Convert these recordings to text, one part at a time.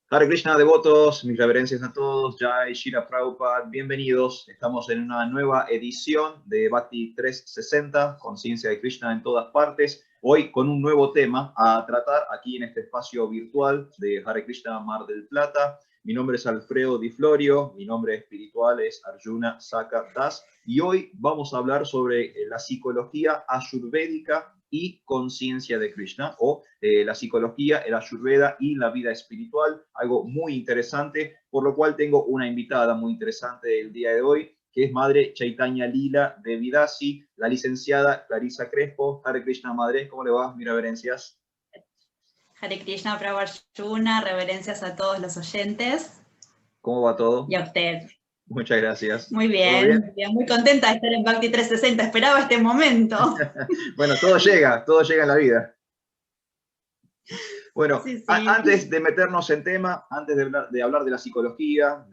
Hare Krishna, devotos, mis reverencias a todos, Jai Shira Prabhupada, bienvenidos. Estamos en una nueva edición de Bhakti 360, Conciencia de Krishna en todas partes. Hoy con un nuevo tema a tratar aquí en este espacio virtual de Hare Krishna Mar del Plata. Mi nombre es Alfredo Di Florio, mi nombre espiritual es Arjuna Saka Das, y hoy vamos a hablar sobre la psicología ayurvédica y conciencia de Krishna, o la psicología, el ayurveda y la vida espiritual, algo muy interesante, por lo cual tengo una invitada muy interesante el día de hoy, que es Madre Chaitanya Lila de Vidasi, la licenciada Clarisa Crespo. Hare Krishna, Madre, ¿cómo le va? Mis reverencias. Hare Krishna, Prabhu Arjuna, reverencias a todos los oyentes. ¿Cómo va todo? Y a usted. Muchas gracias. Muy bien, muy contenta de estar en Bhakti 360, esperaba este momento. Bueno, todo llega en la vida. Bueno, sí. Antes de meternos en tema, antes de hablar de la psicología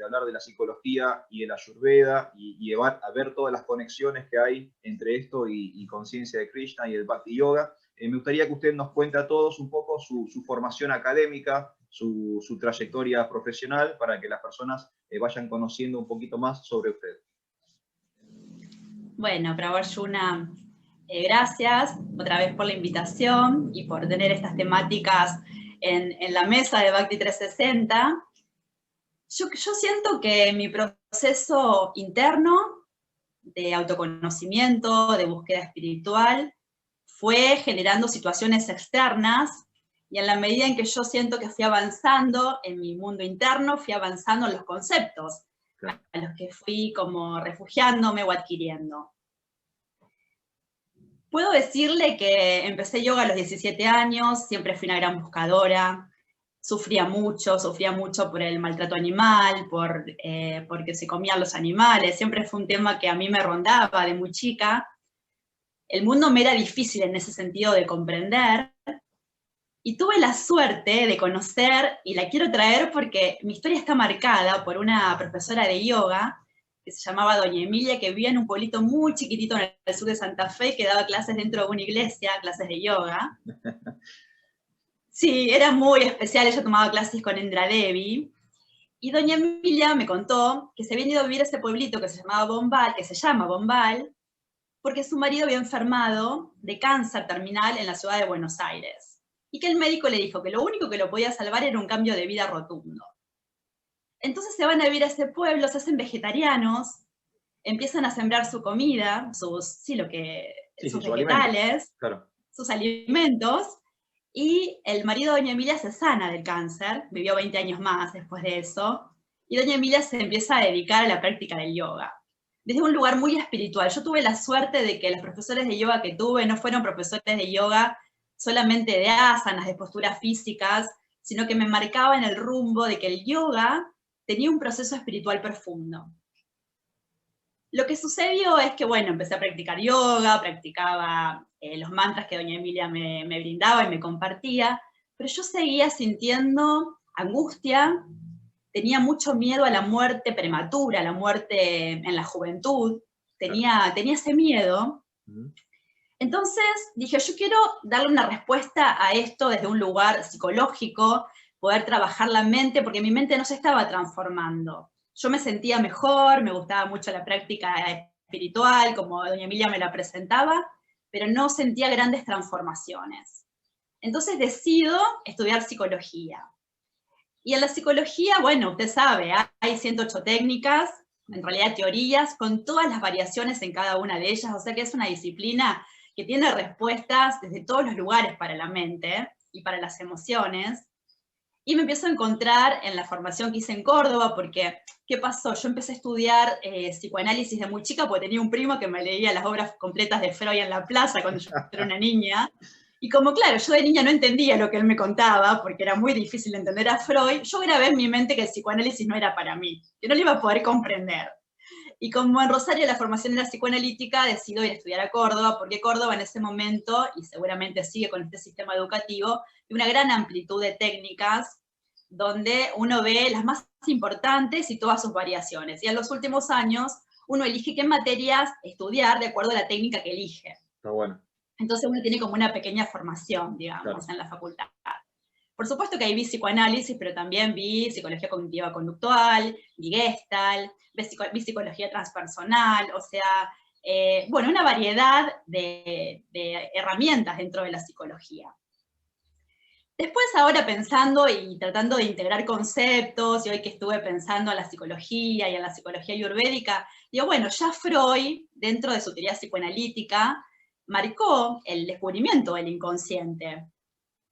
y el ayurveda, y a ver todas las conexiones que hay entre esto y conciencia de Krishna y el Bhakti Yoga, me gustaría que usted nos cuente a todos un poco su formación académica, su trayectoria profesional, para que las personas vayan conociendo un poquito más sobre usted. Bueno, Prabhu Arjuna, gracias otra vez por la invitación y por tener estas temáticas en la mesa de Bhakti 360. Yo siento que mi proceso interno de autoconocimiento, de búsqueda espiritual, fue generando situaciones externas, y en la medida en que yo siento que fui avanzando en mi mundo interno, fui avanzando en los conceptos a los que fui como refugiándome o adquiriendo. Puedo decirle que empecé yoga a los 17 años, siempre fui una gran buscadora, sufría mucho por el maltrato animal, porque se comían los animales, siempre fue un tema que a mí me rondaba de muy chica. El mundo me era difícil en ese sentido de comprender, y tuve la suerte de conocer, y la quiero traer porque mi historia está marcada por una profesora de yoga que se llamaba Doña Emilia, que vivía en un pueblito muy chiquitito en el sur de Santa Fe, que daba clases dentro de una iglesia, clases de yoga. Sí, era muy especial, ella tomaba clases con Indra Devi, y Doña Emilia me contó que se había ido a vivir a ese pueblito que se llama Bombal, porque su marido había enfermado de cáncer terminal en la ciudad de Buenos Aires, y que el médico le dijo que lo único que lo podía salvar era un cambio de vida rotundo. Entonces se van a vivir a ese pueblo, se hacen vegetarianos, empiezan a sembrar su comida, sus vegetales, claro, sus alimentos, y el marido de Doña Emilia se sana del cáncer, vivió 20 años más después de eso, y Doña Emilia se empieza a dedicar a la práctica del yoga, desde un lugar muy espiritual. Yo tuve la suerte de que los profesores de yoga que tuve no fueron profesores de yoga solamente de asanas, de posturas físicas, sino que me marcaban el rumbo de que el yoga tenía un proceso espiritual profundo. Lo que sucedió es que, bueno, empecé a practicar yoga, practicaba los mantras que Doña Emilia me brindaba y me compartía, pero yo seguía sintiendo angustia, tenía mucho miedo a la muerte prematura, a la muerte en la juventud, tenía ese miedo. Entonces dije, yo quiero darle una respuesta a esto desde un lugar psicológico, poder trabajar la mente, porque mi mente no se estaba transformando. Yo me sentía mejor, me gustaba mucho la práctica espiritual, como Doña Emilia me la presentaba, pero no sentía grandes transformaciones. Entonces decido estudiar psicología. Y en la psicología, bueno, usted sabe, hay 108 técnicas, en realidad teorías, con todas las variaciones en cada una de ellas, o sea que es una disciplina que tiene respuestas desde todos los lugares para la mente y para las emociones. Y me empiezo a encontrar en la formación que hice en Córdoba, porque, ¿qué pasó? Yo empecé a estudiar psicoanálisis de muy chica, porque tenía un primo que me leía las obras completas de Freud en la plaza cuando yo era una niña. Y como, claro, yo de niña no entendía lo que él me contaba, porque era muy difícil entender a Freud, yo grabé en mi mente que el psicoanálisis no era para mí, que no lo iba a poder comprender. Y como en Rosario la formación era psicoanalítica, decido ir a estudiar a Córdoba, porque Córdoba en ese momento, y seguramente sigue con este sistema educativo, tiene una gran amplitud de técnicas, donde uno ve las más importantes y todas sus variaciones. Y en los últimos años, uno elige qué materias estudiar de acuerdo a la técnica que elige. Está bueno. Entonces uno tiene como una pequeña formación, digamos, claro, en la facultad. Por supuesto que ahí vi psicoanálisis, pero también vi psicología cognitiva conductual, vi Gestalt, vi psicología transpersonal, o sea, bueno, una variedad de herramientas dentro de la psicología. Después ahora pensando y tratando de integrar conceptos, y hoy que estuve pensando en la psicología y en la psicología ayurvédica, digo, bueno, ya Freud, dentro de su teoría psicoanalítica, marcó el descubrimiento del inconsciente,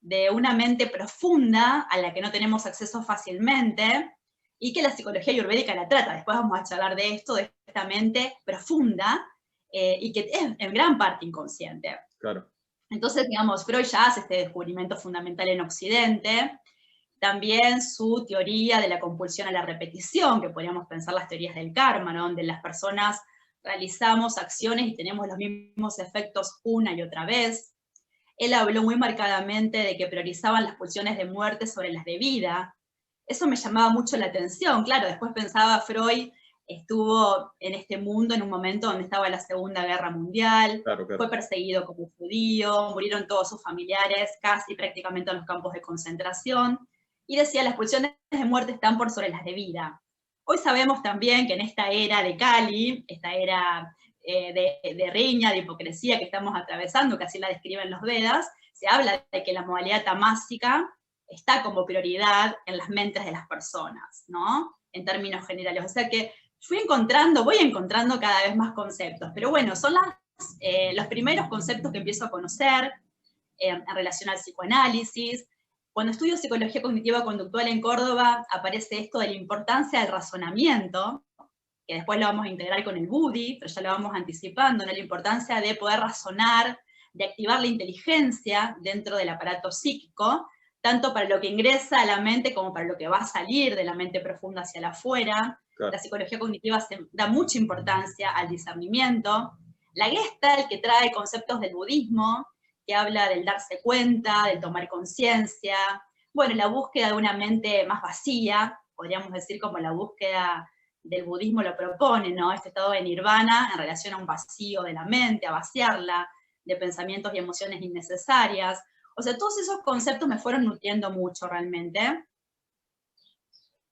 de una mente profunda a la que no tenemos acceso fácilmente, y que la psicología ayurvédica la trata. Después vamos a charlar de esto, de esta mente profunda, y que es en gran parte inconsciente. Claro. Entonces, digamos, Freud ya hace este descubrimiento fundamental en Occidente. También su teoría de la compulsión a la repetición, que podríamos pensar las teorías del karma, ¿no? Donde las personas realizamos acciones y tenemos los mismos efectos una y otra vez. Él habló muy marcadamente de que priorizaban las pulsiones de muerte sobre las de vida. Eso me llamaba mucho la atención. Claro, después pensaba Freud estuvo en este mundo en un momento donde estaba la Segunda Guerra Mundial, Claro. fue perseguido como judío, murieron todos sus familiares casi prácticamente en los campos de concentración, y decía, las pulsiones de muerte están por sobre las de vida. Hoy sabemos también que en esta era de Kali, esta era de riña, de hipocresía que estamos atravesando, que así la describen los Vedas, se habla de que la modalidad tamásica está como prioridad en las mentes de las personas, ¿no? En términos generales. O sea que voy encontrando cada vez más conceptos, pero bueno, son los primeros conceptos que empiezo a conocer en relación al psicoanálisis. Cuando estudio psicología cognitiva conductual en Córdoba, aparece esto de la importancia del razonamiento, que después lo vamos a integrar con el Buddhi, pero ya lo vamos anticipando, ¿no? La importancia de poder razonar, de activar la inteligencia dentro del aparato psíquico, tanto para lo que ingresa a la mente como para lo que va a salir de la mente profunda hacia la afuera. Claro. La psicología cognitiva da mucha importancia al discernimiento. La Gestalt, que trae conceptos del budismo, que habla del darse cuenta, del tomar conciencia, bueno, la búsqueda de una mente más vacía, podríamos decir como la búsqueda del budismo lo propone, ¿no? Este estado de nirvana en relación a un vacío de la mente, a vaciarla de pensamientos y emociones innecesarias. O sea, todos esos conceptos me fueron nutriendo mucho realmente,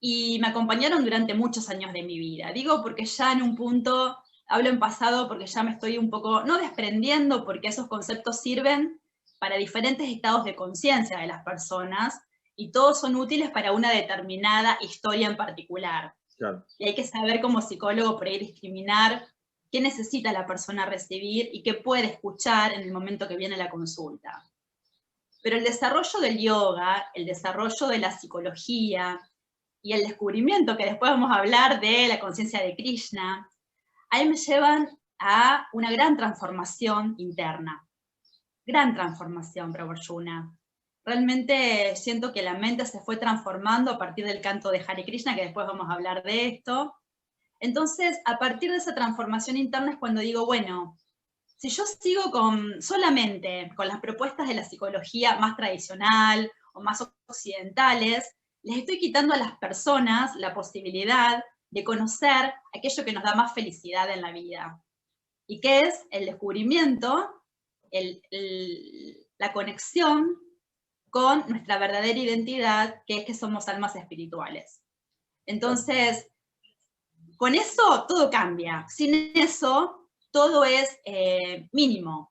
y me acompañaron durante muchos años de mi vida. Digo porque ya en un punto, hablo en pasado porque ya me estoy un poco, no desprendiendo, porque esos conceptos sirven para diferentes estados de conciencia de las personas, y todos son útiles para una determinada historia en particular. Claro. Y hay que saber como psicólogo por ahí discriminar qué necesita la persona recibir y qué puede escuchar en el momento que viene la consulta. Pero el desarrollo del yoga, el desarrollo de la psicología y el descubrimiento, que después vamos a hablar de la conciencia de Krishna, ahí me llevan a una gran transformación interna. Gran transformación, Prabhu Arjuna. Realmente siento que la mente se fue transformando a partir del canto de Hare Krishna, que después vamos a hablar de esto. Entonces, a partir de esa transformación interna es cuando digo, bueno, si yo sigo solamente con las propuestas de la psicología más tradicional o más occidentales, les estoy quitando a las personas la posibilidad de conocer aquello que nos da más felicidad en la vida. ¿Y qué es? El descubrimiento, la conexión con nuestra verdadera identidad, que es que somos almas espirituales. Entonces, con eso todo cambia. Sin eso, todo es mínimo.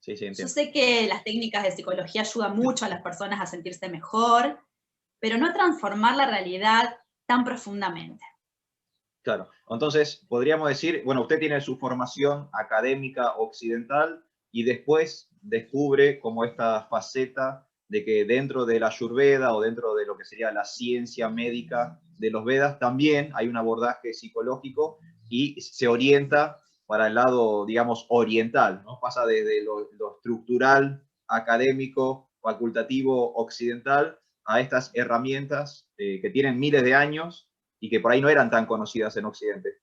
Sí, entiendo. Yo sé que las técnicas de psicología ayudan mucho a las personas a sentirse mejor, pero no a transformar la realidad tan profundamente. Claro, entonces podríamos decir, bueno, usted tiene su formación académica occidental y después descubre como esta faceta de que dentro de la Ayurveda o dentro de lo que sería la ciencia médica de los Vedas también hay un abordaje psicológico y se orienta para el lado, digamos, oriental, ¿no? Pasa desde lo estructural, académico, facultativo, occidental, a estas herramientas que tienen miles de años y que por ahí no eran tan conocidas en Occidente.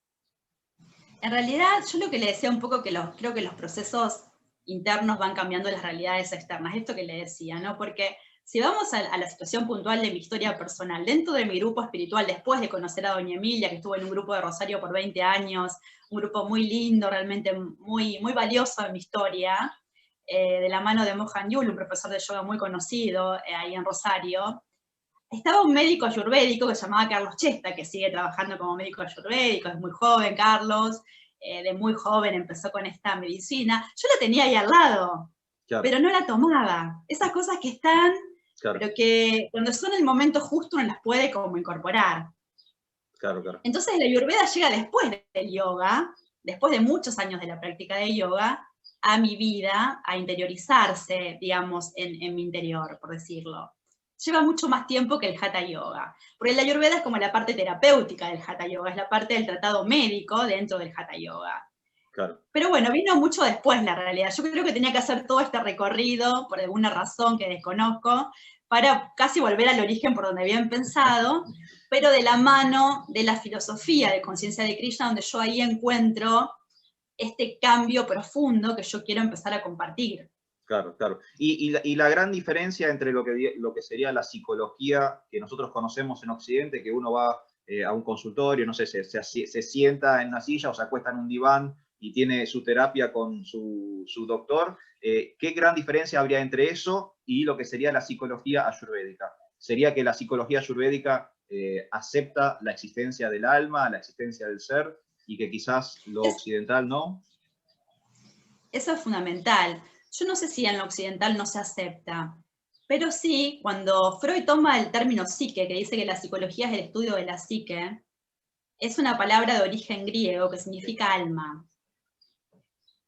En realidad, yo lo que le decía un poco, creo que los procesos internos van cambiando las realidades externas, esto que le decía, ¿no? Porque si vamos a la situación puntual de mi historia personal, dentro de mi grupo espiritual, después de conocer a Doña Emilia, que estuvo en un grupo de Rosario por 20 años, un grupo muy lindo, realmente muy, muy valioso en mi historia, de la mano de Mohan Yul, un profesor de yoga muy conocido ahí en Rosario, estaba un médico ayurvédico que se llamaba Carlos Chesta, que sigue trabajando como médico ayurvédico, es muy joven Carlos, de muy joven empezó con esta medicina. Yo la tenía ahí al lado, Claro, pero no la tomaba. Esas cosas que están, claro, pero que cuando son el momento justo uno las puede como incorporar. claro, claro. Entonces la Ayurveda llega después del yoga, después de muchos años de la práctica de yoga, a mi vida, a interiorizarse, digamos, en mi interior, por decirlo. Lleva mucho más tiempo que el Hatha Yoga, porque la Ayurveda es como la parte terapéutica del Hatha Yoga, es la parte del tratado médico dentro del Hatha Yoga. Claro. Pero bueno, vino mucho después la realidad. Yo creo que tenía que hacer todo este recorrido, por alguna razón que desconozco, para casi volver al origen por donde había empezado, pero de la mano de la filosofía de conciencia de Krishna, donde yo ahí encuentro este cambio profundo que yo quiero empezar a compartir. Claro, claro. Y la gran diferencia entre lo que sería la psicología que nosotros conocemos en Occidente, que uno va a un consultorio, no sé, se sienta en una silla o se acuesta en un diván y tiene su terapia con su doctor, ¿qué gran diferencia habría entre eso y lo que sería la psicología ayurvédica? ¿Sería que la psicología ayurvédica acepta la existencia del alma, la existencia del ser, y que quizás lo occidental no? Eso es fundamental. Yo no sé si en lo occidental no se acepta, pero sí, cuando Freud toma el término psique, que dice que la psicología es el estudio de la psique, es una palabra de origen griego que significa alma.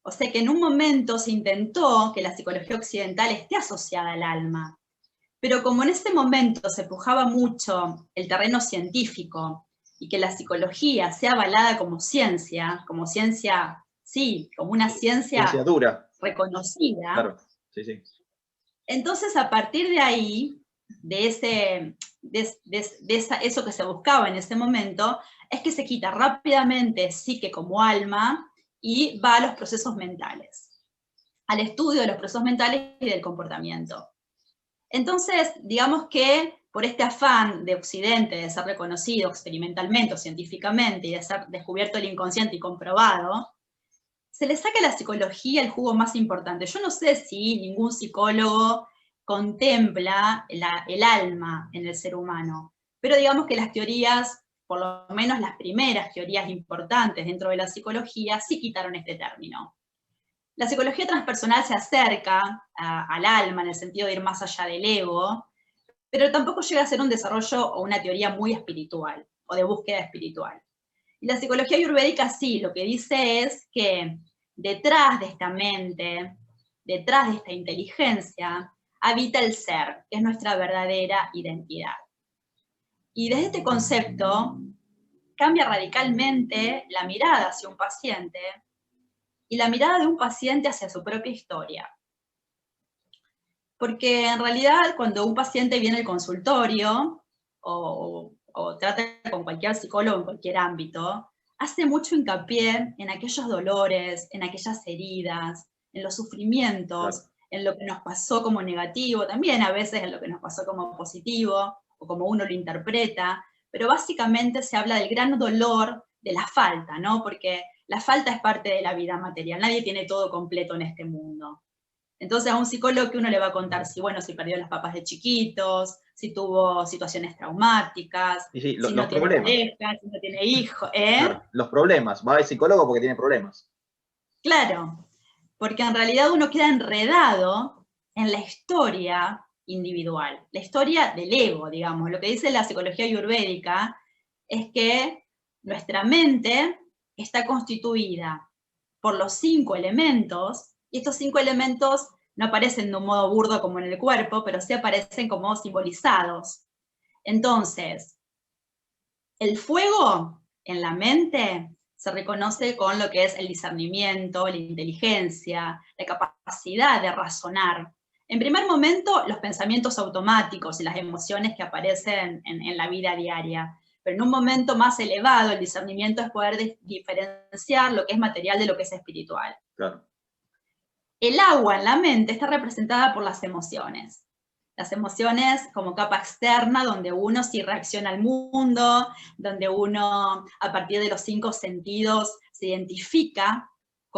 O sea que en un momento se intentó que la psicología occidental esté asociada al alma, pero como en ese momento se pujaba mucho el terreno científico y que la psicología sea avalada como ciencia, sí, como una Ciencia ciencia dura. reconocida, Claro, sí, sí. entonces a partir de ahí, eso que se buscaba en ese momento, es que se quita rápidamente psique como alma y va a los procesos mentales, al estudio de los procesos mentales y del comportamiento. Entonces, digamos que por este afán de Occidente de ser reconocido experimentalmente o científicamente y de ser descubierto el inconsciente y comprobado, se le saca a la psicología el jugo más importante. Yo no sé si ningún psicólogo contempla el alma en el ser humano, pero digamos que las teorías, por lo menos las primeras teorías importantes dentro de la psicología, sí quitaron este término. La psicología transpersonal se acerca al alma en el sentido de ir más allá del ego, pero tampoco llega a ser un desarrollo o una teoría muy espiritual o de búsqueda espiritual. Y la psicología ayurvédica sí, lo que dice es que detrás de esta mente, detrás de esta inteligencia, habita el ser, que es nuestra verdadera identidad. Y desde este concepto cambia radicalmente la mirada hacia un paciente y la mirada de un paciente hacia su propia historia. Porque en realidad cuando un paciente viene al consultorio o trata con cualquier psicólogo en cualquier ámbito, hace mucho hincapié en aquellos dolores, en aquellas heridas, en los sufrimientos, Claro. en lo que nos pasó como negativo, también a veces en lo que nos pasó como positivo, o como uno lo interpreta, pero básicamente se habla del gran dolor de la falta, ¿no? Porque la falta es parte de la vida material, nadie tiene todo completo en este mundo. Entonces a un psicólogo que uno le va a contar si perdió las papas de chiquitos, si tuvo situaciones traumáticas, Y sí, si los no tiene problemas. pareja, si no tiene hijos, ¿eh? Claro, los problemas. Va al psicólogo porque tiene problemas. Claro, porque en realidad uno queda enredado en la historia individual, la historia del ego, digamos. Lo que dice la psicología ayurvédica es que nuestra mente está constituida por los 5 elementos, y estos 5 elementos no aparecen de un modo burdo como en el cuerpo, pero sí aparecen como simbolizados. Entonces, el fuego en la mente se reconoce con lo que es el discernimiento, la inteligencia, la capacidad de razonar. En primer momento, los pensamientos automáticos y las emociones que aparecen en la vida diaria. Pero en un momento más elevado, el discernimiento es poder diferenciar lo que es material de lo que es espiritual. Claro. El agua en la mente está representada por las emociones. Las emociones como capa externa, donde uno sí reacciona al mundo, donde uno a partir de los 5 sentidos se identifica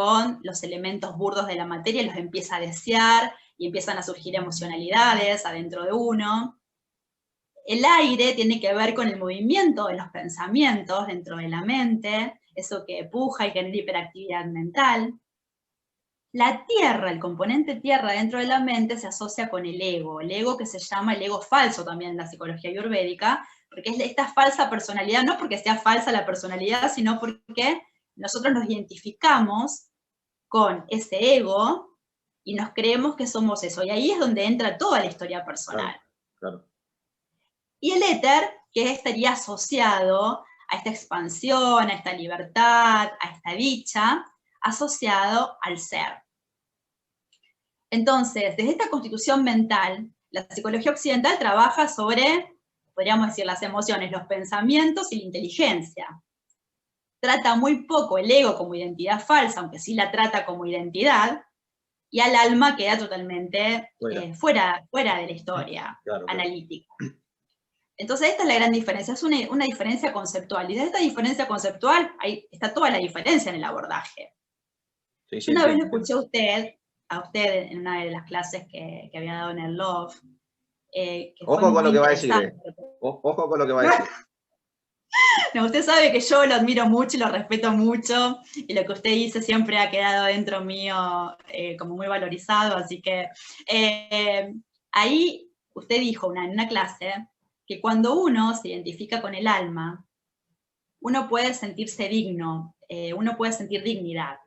con los elementos burdos de la materia, los empieza a desear y empiezan a surgir emocionalidades adentro de uno. El aire tiene que ver con el movimiento de los pensamientos dentro de la mente, eso que puja y genera hiperactividad mental. La tierra, el componente tierra dentro de la mente se asocia con el ego que se llama el ego falso también en la psicología ayurvédica, porque es esta falsa personalidad, no porque sea falsa la personalidad, sino porque nosotros nos identificamos con ese ego y nos creemos que somos eso. Y ahí es donde entra toda la historia personal. Claro. Y el éter, que estaría asociado a esta expansión, a esta libertad, a esta dicha, asociado al ser. Entonces, desde esta constitución mental, la psicología occidental trabaja sobre, podríamos decir, las emociones, los pensamientos y la inteligencia. Trata muy poco el ego como identidad falsa, aunque sí la trata como identidad, y al alma queda totalmente fuera de la historia analítica. Entonces esta es la gran diferencia, es una diferencia conceptual, y desde esta diferencia conceptual ahí está toda la diferencia en el abordaje. Yo una vez lo escuché a usted en una de las clases que había dado en el Love. Ojo con lo que va a decir. Ojo con lo que va a decir. No, usted sabe que yo lo admiro mucho y lo respeto mucho, y lo que usted dice siempre ha quedado dentro mío como muy valorizado, así que ahí usted dijo en una clase que cuando uno se identifica con el alma, uno puede sentirse digno, uno puede sentir dignidad.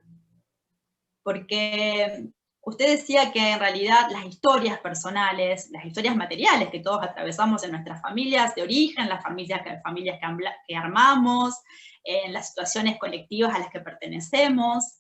Porque usted decía que en realidad las historias personales, las historias materiales que todos atravesamos en nuestras familias de origen, las familias que armamos, en las situaciones colectivas a las que pertenecemos,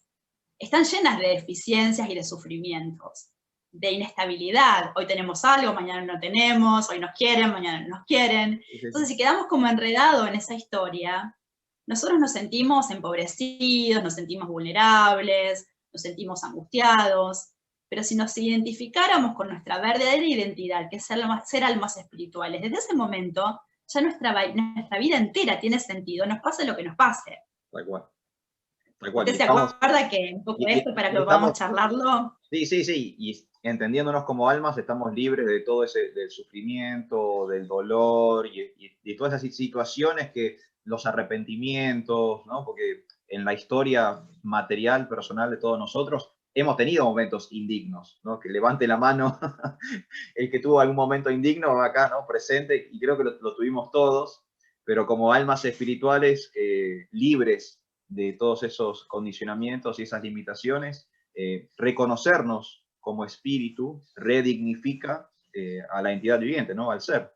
están llenas de deficiencias y de sufrimientos, de inestabilidad. Hoy tenemos algo, mañana no tenemos, hoy nos quieren, mañana no nos quieren. Entonces, si quedamos como enredados en esa historia, nosotros nos sentimos empobrecidos, nos sentimos vulnerables, nos sentimos angustiados, pero si nos identificáramos con nuestra verdadera identidad, que es ser almas espirituales, desde ese momento ya nuestra vida entera tiene sentido, nos pase lo que nos pase. Tal cual. ¿Usted se acuerda que un poco esto para que podamos charlarlo? Sí, y entendiéndonos como almas estamos libres de todo del sufrimiento, del dolor y todas esas situaciones que los arrepentimientos, ¿no? Porque en la historia material, personal de todos nosotros, hemos tenido momentos indignos, ¿no? Que levante la mano el que tuvo algún momento indigno acá, ¿no? Presente, y creo que lo tuvimos todos, pero como almas espirituales libres de todos esos condicionamientos y esas limitaciones, reconocernos como espíritu redignifica a la entidad viviente, ¿no? Al ser.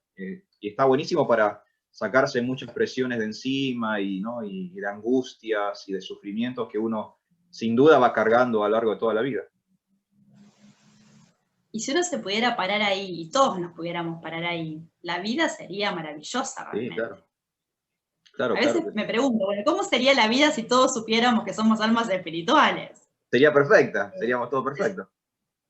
Y está buenísimo para sacarse muchas presiones de encima y de angustias y de sufrimientos que uno sin duda va cargando a lo largo de toda la vida. Y si uno se pudiera parar ahí, y todos nos pudiéramos parar ahí, la vida sería maravillosa realmente. Sí, claro. A veces me pregunto, bueno, ¿cómo sería la vida si todos supiéramos que somos almas espirituales? Sería perfecta, seríamos todos perfectos.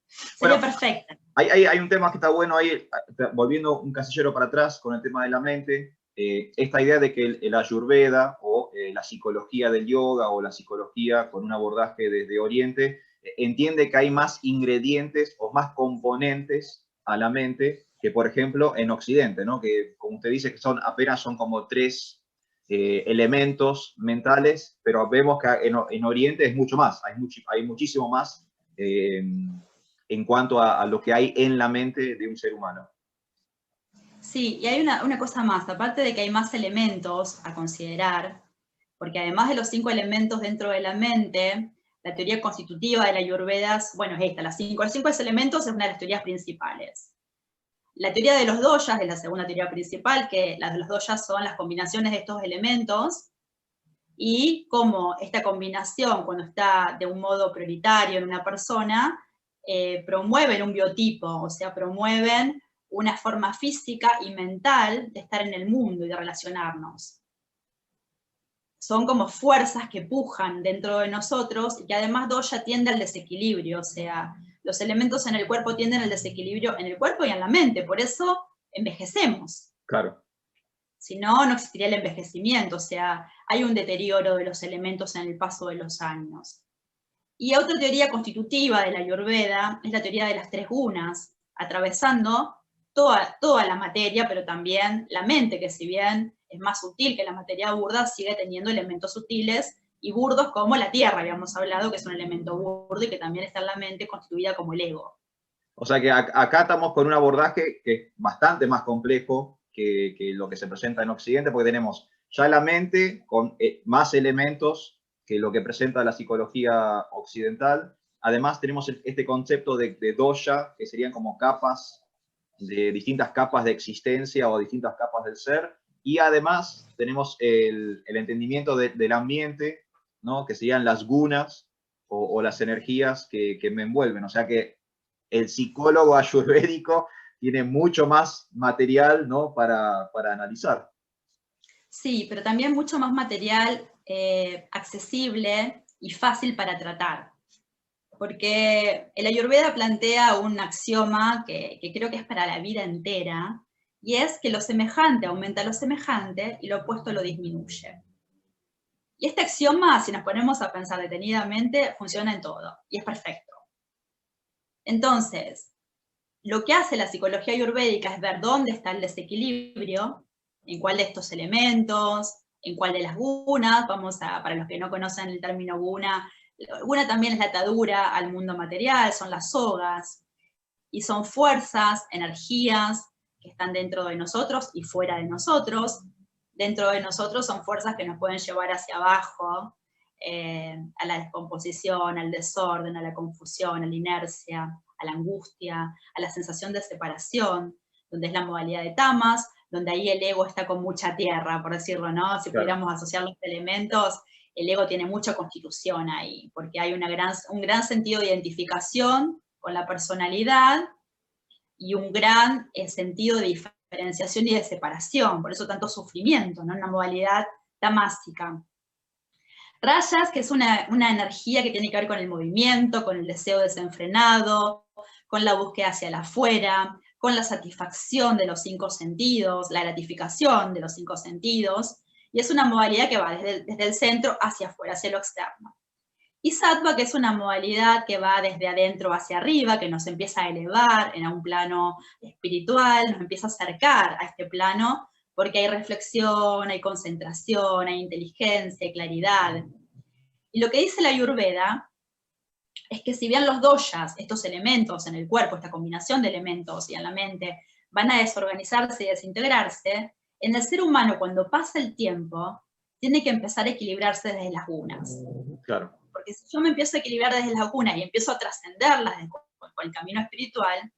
Sería perfecta. Hay un tema que está bueno ahí, volviendo un casillero para atrás con el tema de la mente, esta idea de que el Ayurveda o la psicología del yoga o la psicología con un abordaje desde Oriente entiende que hay más ingredientes o más componentes a la mente que, por ejemplo, en Occidente, ¿no? Que, como usted dice, que apenas son como 3 elementos mentales, pero vemos que en Oriente es mucho más, hay muchísimo más en cuanto a lo que hay en la mente de un ser humano. Sí, y hay una cosa más, aparte de que hay más elementos a considerar, porque además de los 5 elementos dentro de la mente, la teoría constitutiva de la Ayurveda, bueno, es esta, los 5 elementos es una de las teorías principales. La teoría de los doyas es la segunda teoría principal, que las de los doyas son las combinaciones de estos elementos, y cómo esta combinación, cuando está de un modo prioritario en una persona, promueven un biotipo, o sea, promueven una forma física y mental de estar en el mundo y de relacionarnos. Son como fuerzas que pujan dentro de nosotros y que además doya tiende al desequilibrio, o sea, los elementos en el cuerpo tienden al desequilibrio en el cuerpo y en la mente, por eso envejecemos. Claro. Si no, no existiría el envejecimiento, o sea, hay un deterioro de los elementos en el paso de los años. Y otra teoría constitutiva de la Ayurveda es la teoría de las tres gunas, atravesando toda la materia, pero también la mente, que si bien es más sutil que la materia burda, sigue teniendo elementos sutiles y burdos como la tierra, habíamos hablado, que es un elemento burdo y que también está en la mente, constituida como el ego. O sea que acá estamos con un abordaje que es bastante más complejo que lo que se presenta en Occidente, porque tenemos ya la mente con más elementos que lo que presenta la psicología occidental. Además tenemos este concepto de dosha, que serían como capas, de distintas capas de existencia o distintas capas del ser. Y además tenemos el entendimiento del ambiente, ¿no? Que serían las gunas o las energías que me envuelven. O sea que el psicólogo ayurvédico tiene mucho más material, ¿no? para analizar. Sí, pero también mucho más material accesible y fácil para tratar. Porque el Ayurveda plantea un axioma que creo que es para la vida entera, y es que lo semejante aumenta lo semejante y lo opuesto lo disminuye. Y este axioma, si nos ponemos a pensar detenidamente, funciona en todo, y es perfecto. Entonces, lo que hace la psicología ayurvédica es ver dónde está el desequilibrio, en cuál de estos elementos, en cuál de las gunas. Para los que no conocen el término guna, guna también es la atadura al mundo material, son las sogas, y son fuerzas, energías que están dentro de nosotros y fuera de nosotros. Dentro de nosotros son fuerzas que nos pueden llevar hacia abajo, a la descomposición, al desorden, a la confusión, a la inercia, a la angustia, a la sensación de separación, donde es la modalidad de tamas, donde ahí el ego está con mucha tierra, por decirlo, ¿no? Si pudiéramos asociar los elementos, el ego tiene mucha constitución ahí, porque hay un gran sentido de identificación con la personalidad y un gran sentido de diferenciación y de separación, por eso tanto sufrimiento, ¿no? Una modalidad tamásica. Rajas, que es una energía que tiene que ver con el movimiento, con el deseo desenfrenado, con la búsqueda hacia el afuera, con la satisfacción de los 5 sentidos, la gratificación de los 5 sentidos, y es una modalidad que va desde el centro hacia afuera, hacia lo externo. Y Sattva, que es una modalidad que va desde adentro hacia arriba, que nos empieza a elevar en un plano espiritual, nos empieza a acercar a este plano, porque hay reflexión, hay concentración, hay inteligencia, hay claridad. Y lo que dice la Ayurveda es que si bien los doshas, estos elementos en el cuerpo, esta combinación de elementos y en la mente, van a desorganizarse y desintegrarse, en el ser humano, cuando pasa el tiempo, tiene que empezar a equilibrarse desde las gunas. Claro. Porque si yo me empiezo a equilibrar desde las gunas y empiezo a trascenderlas con el camino espiritual,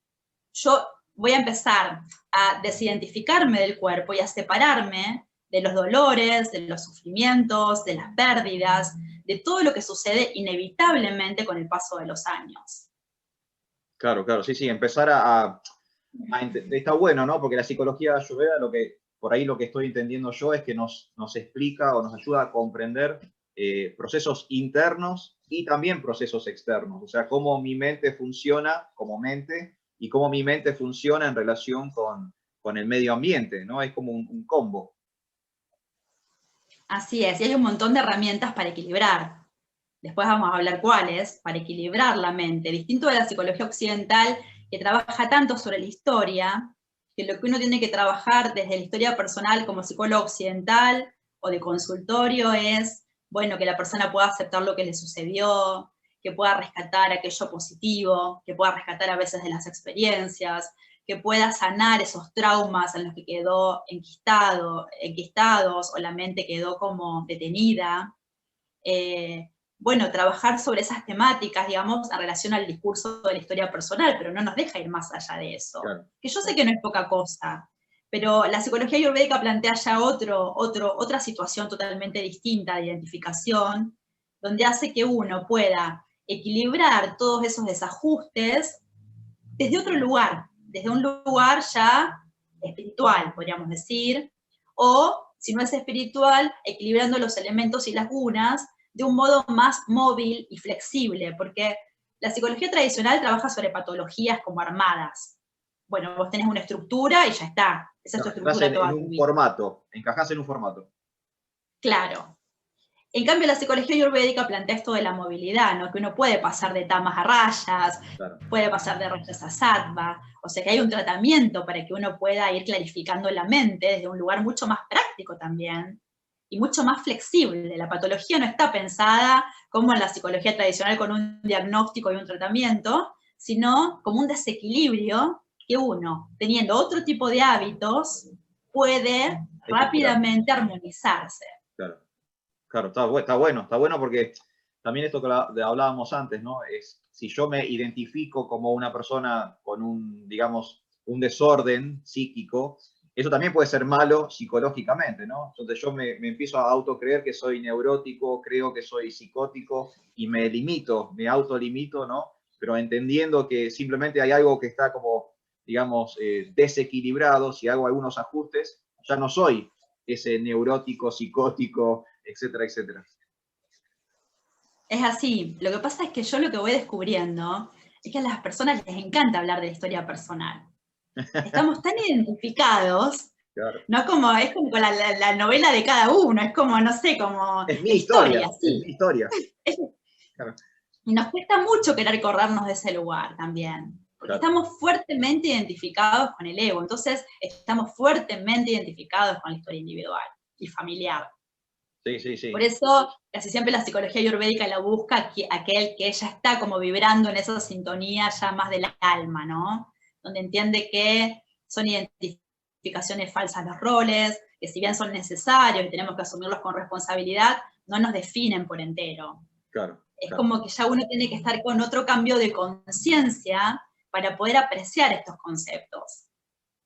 yo voy a empezar a desidentificarme del cuerpo y a separarme de los dolores, de los sufrimientos, de las pérdidas, de todo lo que sucede inevitablemente con el paso de los años. Claro, claro, sí, sí, empezar está bueno, ¿no? Porque la psicología ayurveda, por ahí lo que estoy entendiendo yo es que nos explica o nos ayuda a comprender procesos internos y también procesos externos, o sea, cómo mi mente funciona como mente y cómo mi mente funciona en relación con el medio ambiente, ¿no? Es como un combo. Así es, y hay un montón de herramientas para equilibrar. Después vamos a hablar cuáles, para equilibrar la mente. Distinto de la psicología occidental, que trabaja tanto sobre la historia, que lo que uno tiene que trabajar desde la historia personal como psicólogo occidental o de consultorio es, bueno, que la persona pueda aceptar lo que le sucedió, que pueda rescatar aquello positivo, que pueda rescatar a veces de las experiencias, que pueda sanar esos traumas en los que quedó enquistados o la mente quedó como detenida. Bueno, trabajar sobre esas temáticas, digamos, en relación al discurso de la historia personal, pero no nos deja ir más allá de eso. Claro. Que yo sé que no es poca cosa, pero la psicología ayurvédica plantea ya otra situación totalmente distinta de identificación, donde hace que uno pueda equilibrar todos esos desajustes desde otro lugar, desde un lugar ya espiritual, podríamos decir, o, si no es espiritual, equilibrando los elementos y las gunas de un modo más móvil y flexible, porque la psicología tradicional trabaja sobre patologías como armadas. Bueno, vos tenés una estructura y ya está. Esa es tu estructura toda tu vida. Encajás en un formato. Claro. En cambio, la psicología ayurvédica plantea esto de la movilidad, ¿no? Que uno puede pasar de tamas a rayas, Claro. puede pasar de rayas a sattva, o sea que hay un tratamiento para que uno pueda ir clarificando la mente desde un lugar mucho más práctico también, y mucho más flexible. La patología no está pensada como en la psicología tradicional con un diagnóstico y un tratamiento, sino como un desequilibrio que uno, teniendo otro tipo de hábitos, puede Equilibrar. rápidamente armonizarse. Claro. Claro, está bueno porque también esto que hablábamos antes, ¿no? Es si yo me identifico como una persona con un, digamos, un desorden psíquico, eso también puede ser malo psicológicamente, ¿no? Entonces yo me empiezo a autocreer que soy neurótico, creo que soy psicótico y me limito, me autolimito, ¿no? Pero entendiendo que simplemente hay algo que está como, digamos, desequilibrado, si hago algunos ajustes, ya no soy ese neurótico, psicótico, etcétera, etcétera. Es así. Lo que pasa es que yo lo que voy descubriendo es que a las personas les encanta hablar de la historia personal. Estamos tan identificados, Claro. no como, es como con la novela de cada uno, es como, no sé, como Es mi la historia, historia, es sí. mi historia. Claro, Y nos cuesta mucho querer corrernos de ese lugar también, porque claro. estamos fuertemente identificados con el ego, entonces estamos fuertemente identificados con la historia individual y familiar. Sí, sí, Por sí. eso, casi siempre la psicología ayurvédica la busca aquel que ya está como vibrando en esa sintonía ya más del alma, ¿no? Donde entiende que son identificaciones falsas los roles, que si bien son necesarios y tenemos que asumirlos con responsabilidad, no nos definen por entero. Claro, Es claro. como que ya uno tiene que estar con otro cambio de conciencia para poder apreciar estos conceptos.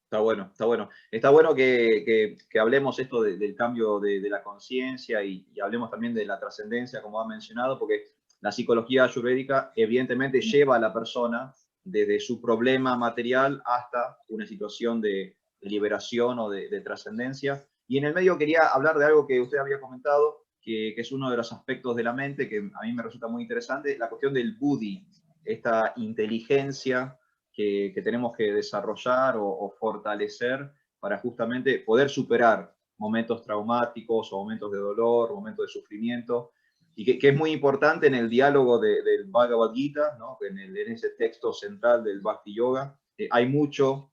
Está bueno, está bueno. Está bueno que hablemos esto del cambio de la conciencia y hablemos también de la trascendencia, como ha mencionado, porque la psicología ayurvédica evidentemente lleva a la persona desde su problema material hasta una situación de liberación o de trascendencia. Y en el medio quería hablar de algo que usted había comentado, que es uno de los aspectos de la mente que a mí me resulta muy interesante, la cuestión del buddhi, esta inteligencia que tenemos que desarrollar o fortalecer para justamente poder superar momentos traumáticos o momentos de dolor, momentos de sufrimiento, y que es muy importante en el diálogo del Bhagavad Gita, ¿no? En ese texto central del Bhakti Yoga, hay mucho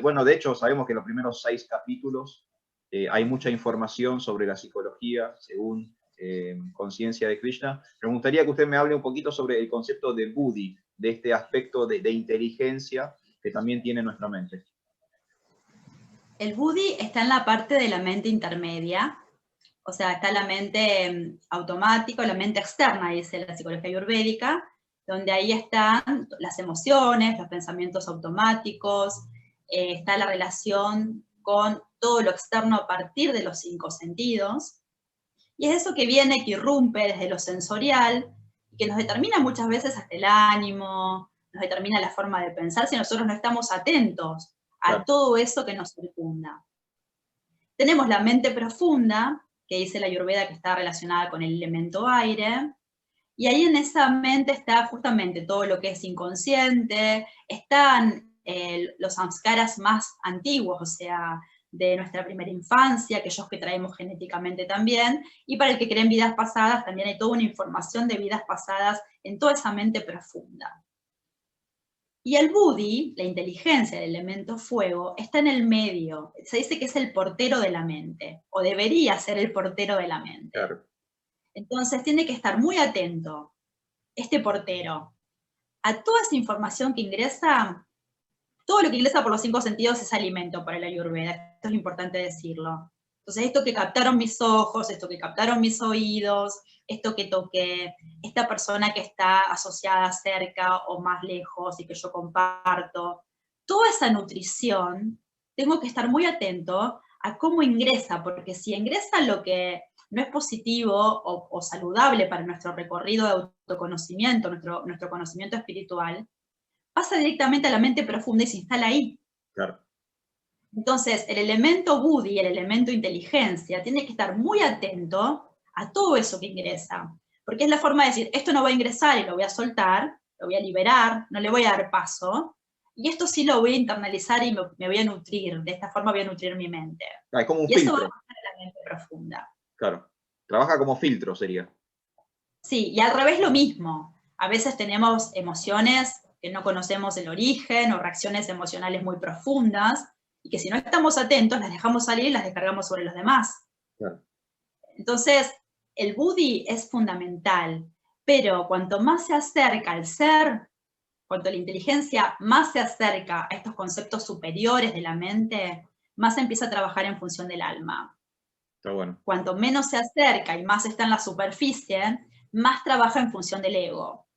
bueno, de hecho sabemos que en los primeros 6 capítulos hay mucha información sobre la psicología según Conciencia de Krishna, pero me gustaría que usted me hable un poquito sobre el concepto de buddhi, de este aspecto de inteligencia que también tiene nuestra mente. El buddhi está en la parte de la mente intermedia, o sea, está la mente automática, la mente externa, dice la psicología ayurvédica, donde ahí están las emociones, los pensamientos automáticos, está la relación con todo lo externo a partir de los 5 sentidos, y es eso que viene, que irrumpe desde lo sensorial, y que nos determina muchas veces hasta el ánimo, nos determina la forma de pensar si nosotros no estamos atentos a Claro, todo eso que nos circunda. Tenemos la mente profunda, que dice la Ayurveda que está relacionada con el elemento aire, y ahí en esa mente está justamente todo lo que es inconsciente, están los samskaras más antiguos, o sea, de nuestra primera infancia, aquellos que traemos genéticamente también, y para el que creen vidas pasadas, también hay toda una información de vidas pasadas en toda esa mente profunda. Y el buddhi, la inteligencia del elemento fuego, está en el medio. Se dice que es el portero de la mente, o debería ser el portero de la mente. claro, Entonces tiene que estar muy atento este portero a toda esa información que ingresa. Todo lo que ingresa por los 5 sentidos es alimento para la Ayurveda, esto es importante decirlo. Entonces, esto que captaron mis ojos, esto que captaron mis oídos, esto que toqué, esta persona que está asociada cerca o más lejos y que yo comparto, toda esa nutrición, tengo que estar muy atento a cómo ingresa, porque si ingresa lo que no es positivo o saludable para nuestro recorrido de autoconocimiento, nuestro conocimiento espiritual, pasa directamente a la mente profunda y se instala ahí. claro. Entonces, el elemento buddhi, el elemento inteligencia, tiene que estar muy atento a todo eso que ingresa, porque es la forma de decir, esto no va a ingresar y lo voy a soltar, lo voy a liberar, no le voy a dar paso, y esto sí lo voy a internalizar y me voy a nutrir, de esta forma voy a nutrir mi mente. Es como un Y eso va a filtro, pasar a la mente profunda. claro. Trabaja como filtro, sería. Sí, y al revés lo mismo. A veces tenemos emociones que no conocemos el origen o reacciones emocionales muy profundas y que si no estamos atentos las dejamos salir y las descargamos sobre los demás. Claro. Entonces, el Buddhi es fundamental, pero cuanto más se acerca al ser, cuanto la inteligencia más se acerca a estos conceptos superiores de la mente, más empieza a trabajar en función del alma. Está bueno. Cuanto menos se acerca y más está en la superficie, más trabaja en función del ego.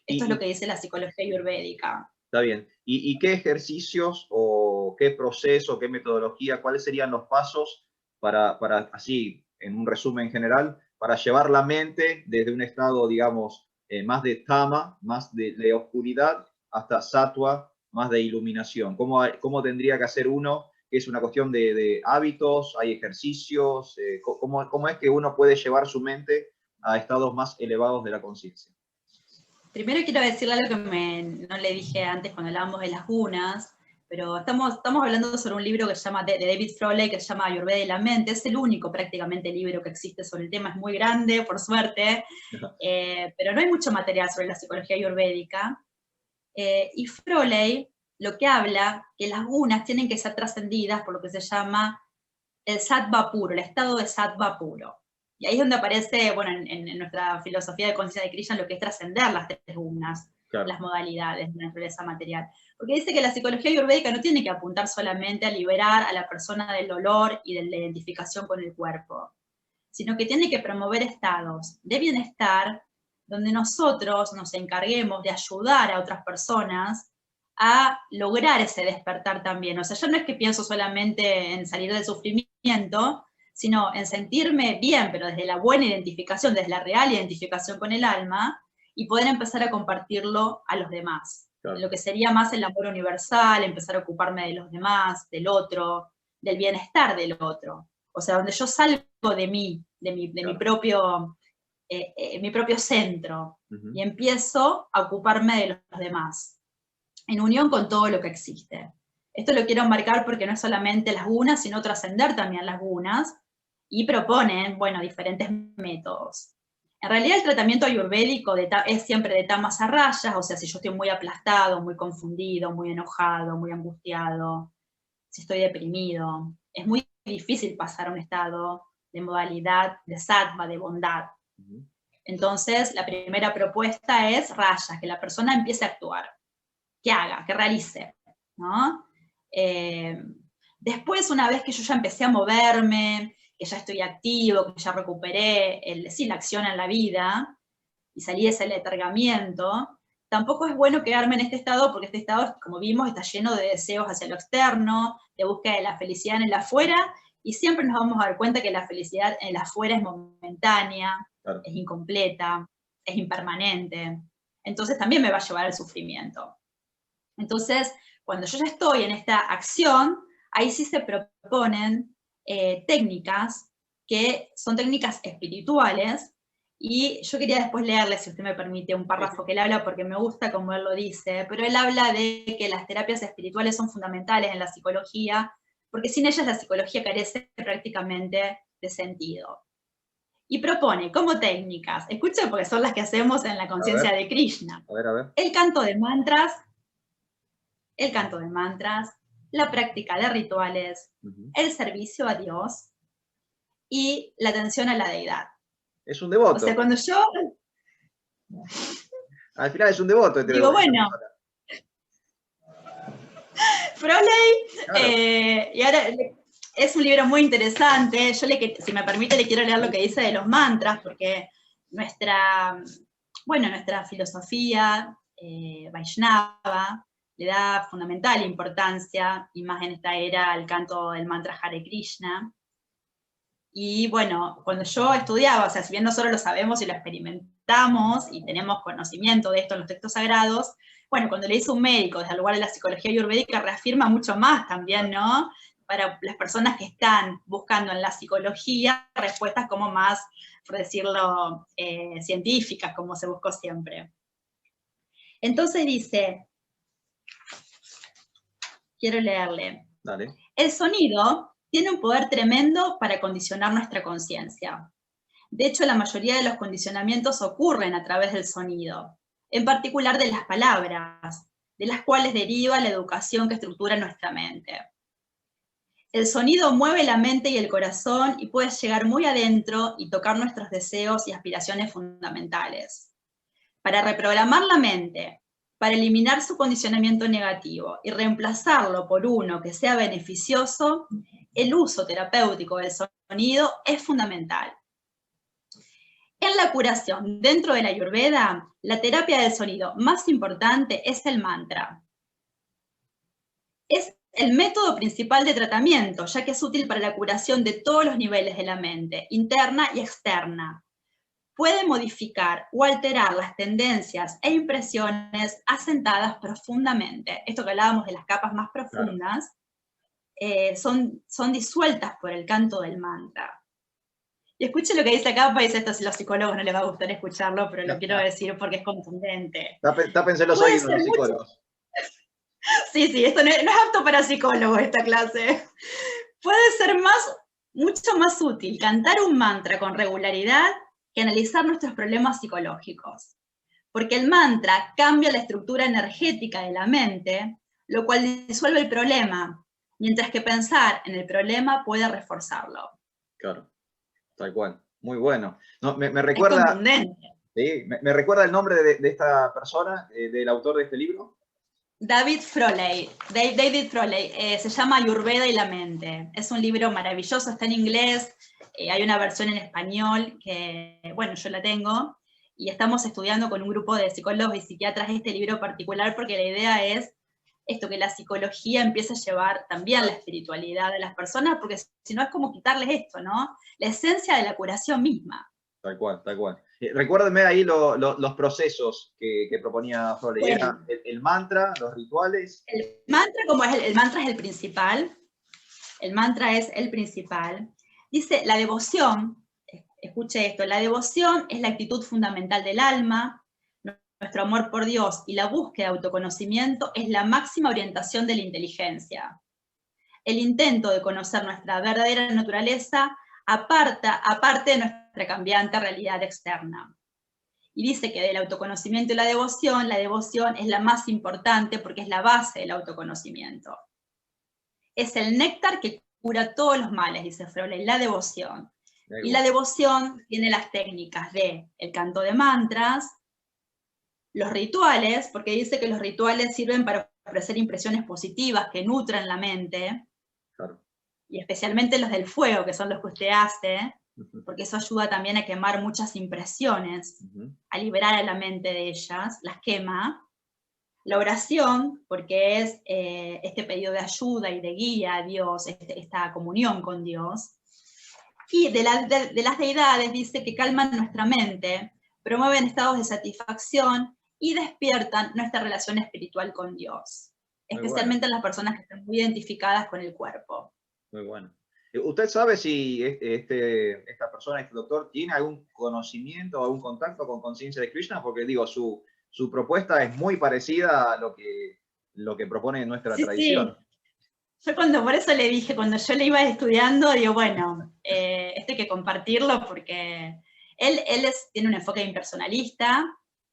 Esto es lo Y que dice la psicología ayurvédica. está bien. ¿Y qué ejercicios o qué proceso, qué metodología, cuáles serían los pasos para, así, en un resumen general, para llevar la mente desde un estado, digamos, más de tama, más de oscuridad, hasta sattva, más de iluminación? ¿Cómo tendría que hacer uno? ¿Es una cuestión de hábitos? ¿Hay ejercicios? ¿Cómo es que uno puede llevar su mente a estados más elevados de la conciencia? Primero quiero decirle algo que no le dije antes cuando hablábamos de las gunas, pero estamos hablando sobre un libro que se llama, de David Frawley, que se llama Ayurveda y la mente. Es el único prácticamente libro que existe sobre el tema, es muy grande, por suerte, pero no hay mucho material sobre la psicología ayurvédica. Y Frawley lo que habla, que las gunas tienen que ser trascendidas por lo que se llama el sattva puro, el estado de sattva puro. Y ahí es donde aparece, bueno, en nuestra filosofía de conciencia de Krishna, lo que es trascender las tres gunas, Claro. las modalidades de la naturaleza material. Porque dice que la psicología ayurvédica no tiene que apuntar solamente a liberar a la persona del dolor y de la identificación con el cuerpo, sino que tiene que promover estados de bienestar donde nosotros nos encarguemos de ayudar a otras personas a lograr ese despertar también. O sea, yo no es que pienso solamente en salir del sufrimiento, sino en sentirme bien, pero desde la buena identificación, desde la real identificación con el alma, y poder empezar a compartirlo a los demás. Claro. Lo que sería más el amor universal, empezar a ocuparme de los demás, del otro, del bienestar del otro. O sea, donde yo salgo de mí, de mi propio centro, y empiezo a ocuparme de los demás, en unión con todo lo que existe. Esto lo quiero marcar porque no es solamente las gunas, sino trascender también las gunas, y proponen, bueno, diferentes métodos. En realidad el tratamiento ayurvédico es siempre de tamas a rayas, o sea, si yo estoy muy aplastado, muy confundido, muy enojado, muy angustiado, si estoy deprimido, es muy difícil pasar a un estado de modalidad de sattva, de bondad. Entonces, la primera propuesta es rayas, que la persona empiece a actuar, que haga, que realice, ¿no? Después, una vez que yo ya empecé a moverme, que ya estoy activo, que ya recuperé la acción en la vida, y salí de ese letargamiento, tampoco es bueno quedarme en este estado, porque este estado, como vimos, está lleno de deseos hacia lo externo, de búsqueda de la felicidad en el afuera, y siempre nos vamos a dar cuenta que la felicidad en el afuera es momentánea, claro, es incompleta, es impermanente. Entonces también me va a llevar al sufrimiento. Entonces, cuando yo ya estoy en esta acción, ahí sí se proponen técnicas que son técnicas espirituales, y yo quería después leerle, si usted me permite, un párrafo que él habla, porque me gusta como él lo dice, pero él habla de que las terapias espirituales son fundamentales en la psicología, porque sin ellas la psicología carece prácticamente de sentido. Y propone como técnicas, escuchen porque son las que hacemos en la conciencia de Krishna, a ver. el canto de mantras, la práctica de rituales, el servicio a Dios y la atención a la deidad. Es un devoto. O sea, cuando yo... Al final es un devoto. Digo, bueno, Frawley, claro. y ahora es un libro muy interesante. Yo, si me permite, le quiero leer lo que dice de los mantras, porque nuestra filosofía Vaishnava le da fundamental importancia, y más en esta era, al canto del mantra Hare Krishna. Y bueno, cuando yo estudiaba, o sea, si bien nosotros lo sabemos y lo experimentamos y tenemos conocimiento de esto en los textos sagrados, bueno, cuando le dice un médico desde el lugar de la psicología ayurvédica, reafirma mucho más también, ¿no? Para las personas que están buscando en la psicología respuestas como más, por decirlo, científicas, como se buscó siempre. Entonces dice, quiero leerle. Dale. El sonido tiene un poder tremendo para condicionar nuestra conciencia. De hecho, la mayoría de los condicionamientos ocurren a través del sonido, en particular de las palabras, de las cuales deriva la educación que estructura nuestra mente. El sonido mueve la mente y el corazón y puede llegar muy adentro y tocar nuestros deseos y aspiraciones fundamentales. Para reprogramar la mente, para eliminar su condicionamiento negativo y reemplazarlo por uno que sea beneficioso, el uso terapéutico del sonido es fundamental. En la curación, dentro de la Ayurveda, la terapia del sonido más importante es el mantra. Es el método principal de tratamiento, ya que es útil para la curación de todos los niveles de la mente, interna y externa. Puede modificar o alterar las tendencias e impresiones asentadas profundamente. Esto que hablábamos de las capas más profundas, son disueltas por el canto del mantra. Y escuche lo que dice acá, pues esto si a los psicólogos no les va a gustar escucharlo, pero lo quiero decir porque es contundente. Tápense los oídos los psicólogos. Sí, esto no es apto para psicólogos esta clase. Puede ser mucho más útil cantar un mantra con regularidad que analizar nuestros problemas psicológicos. Porque el mantra cambia la estructura energética de la mente, lo cual disuelve el problema, mientras que pensar en el problema puede reforzarlo. Claro. Tal cual, muy bueno. No, me recuerda, es contundente. ¿Sí? Me recuerda el nombre de esta persona, del autor de este libro. David Frawley, se llama Ayurveda y la mente. Es un libro maravilloso, está en inglés, hay una versión en español que, bueno, yo la tengo, y estamos estudiando con un grupo de psicólogos y psiquiatras este libro particular porque la idea es esto, que la psicología empiece a llevar también la espiritualidad de las personas, porque si no es como quitarles esto, ¿no? La esencia de la curación misma. Tal cual, tal cual. Recuérdenme ahí los procesos que proponía Frawley. Bueno, Era el mantra, los rituales. El mantra, el mantra es el principal. El mantra es el principal. Dice, la devoción, escuche esto, la devoción es la actitud fundamental del alma. Nuestro amor por Dios y la búsqueda de autoconocimiento es la máxima orientación de la inteligencia. El intento de conocer nuestra verdadera naturaleza aparte de nuestra cambiante realidad externa. Y dice que del autoconocimiento y la devoción es la más importante porque es la base del autoconocimiento. Es el néctar que cura todos los males, dice Frawley, la devoción. Y la devoción tiene las técnicas de el canto de mantras, los rituales, porque dice que los rituales sirven para ofrecer impresiones positivas que nutran la mente, claro. Y especialmente los del fuego, que son los que usted hace, porque eso ayuda también a quemar muchas impresiones, a liberar a la mente de ellas, las quema. La oración, porque es este pedido de ayuda y de guía a Dios, esta comunión con Dios. Y de las deidades dice que calman nuestra mente, promueven estados de satisfacción y despiertan nuestra relación espiritual con Dios, especialmente en las personas que están muy identificadas con el cuerpo. Muy bueno. ¿Usted sabe si esta persona, este doctor, tiene algún conocimiento o algún contacto con Conciencia de Krishna? Porque digo, su propuesta es muy parecida a lo que propone nuestra tradición. Sí. Yo por eso le dije, cuando yo le iba estudiando, digo, bueno, esto hay que compartirlo porque él tiene un enfoque impersonalista,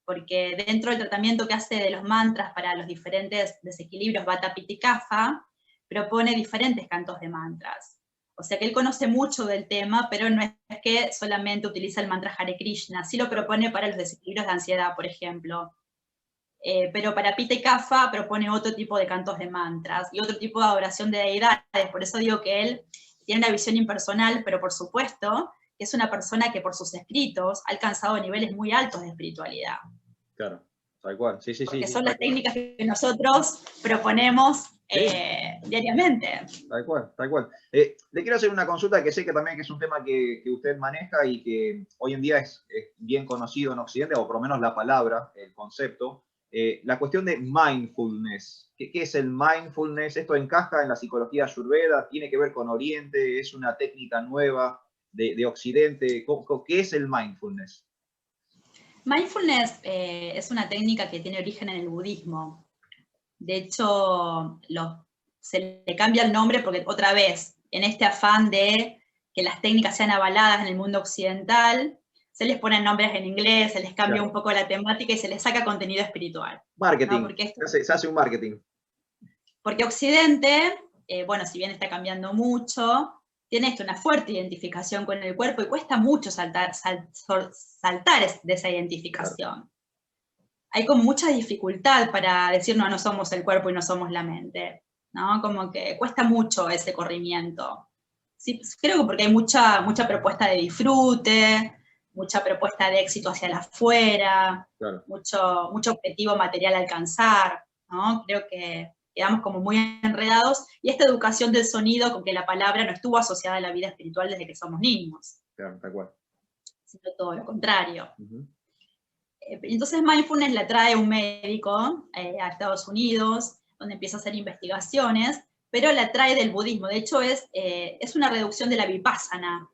porque dentro del tratamiento que hace de los mantras para los diferentes desequilibrios Vata, Pitta y Kapha, propone diferentes cantos de mantras. O sea que él conoce mucho del tema, pero no es que solamente utiliza el mantra Hare Krishna, sí lo propone para los desequilibrios de ansiedad, por ejemplo. Pero para Pitta y Kapha propone otro tipo de cantos de mantras y otro tipo de adoración de deidades. Por eso digo que él tiene una visión impersonal, pero por supuesto que es una persona que por sus escritos ha alcanzado niveles muy altos de espiritualidad. Claro, tal cual, sí. Porque son las técnicas que nosotros proponemos diariamente. Tal cual, tal cual. Le quiero hacer una consulta que sé que también es un tema que usted maneja y que hoy en día es bien conocido en Occidente, o por lo menos la palabra, el concepto. La cuestión de mindfulness. ¿Qué es el mindfulness? ¿Esto encaja en la psicología ayurveda? ¿Tiene que ver con Oriente? ¿Es una técnica nueva de Occidente? ¿Qué es el mindfulness? Mindfulness es una técnica que tiene origen en el budismo. De hecho, se le cambia el nombre porque otra vez, en este afán de que las técnicas sean avaladas en el mundo occidental, se les ponen nombres en inglés, se les cambia un poco la temática y se les saca contenido espiritual. Marketing, ¿no? Porque se hace un marketing. Porque Occidente, bueno, si bien está cambiando mucho, tiene una fuerte identificación con el cuerpo y cuesta mucho saltar de esa identificación. Claro. Hay como mucha dificultad para decir, no somos el cuerpo y no somos la mente, ¿no? Como que cuesta mucho ese corrimiento. Sí, creo que porque hay mucha propuesta de disfrute, mucha propuesta de éxito hacia la afuera, claro. mucho objetivo material a alcanzar, ¿no? Creo que quedamos como muy enredados, y esta educación del sonido con que la palabra no estuvo asociada a la vida espiritual desde que somos niños. Claro, tal cual. Sino todo lo contrario. Entonces mindfulness la trae un médico a Estados Unidos, donde empieza a hacer investigaciones, pero la trae del budismo. De hecho, es una reducción de la vipassana,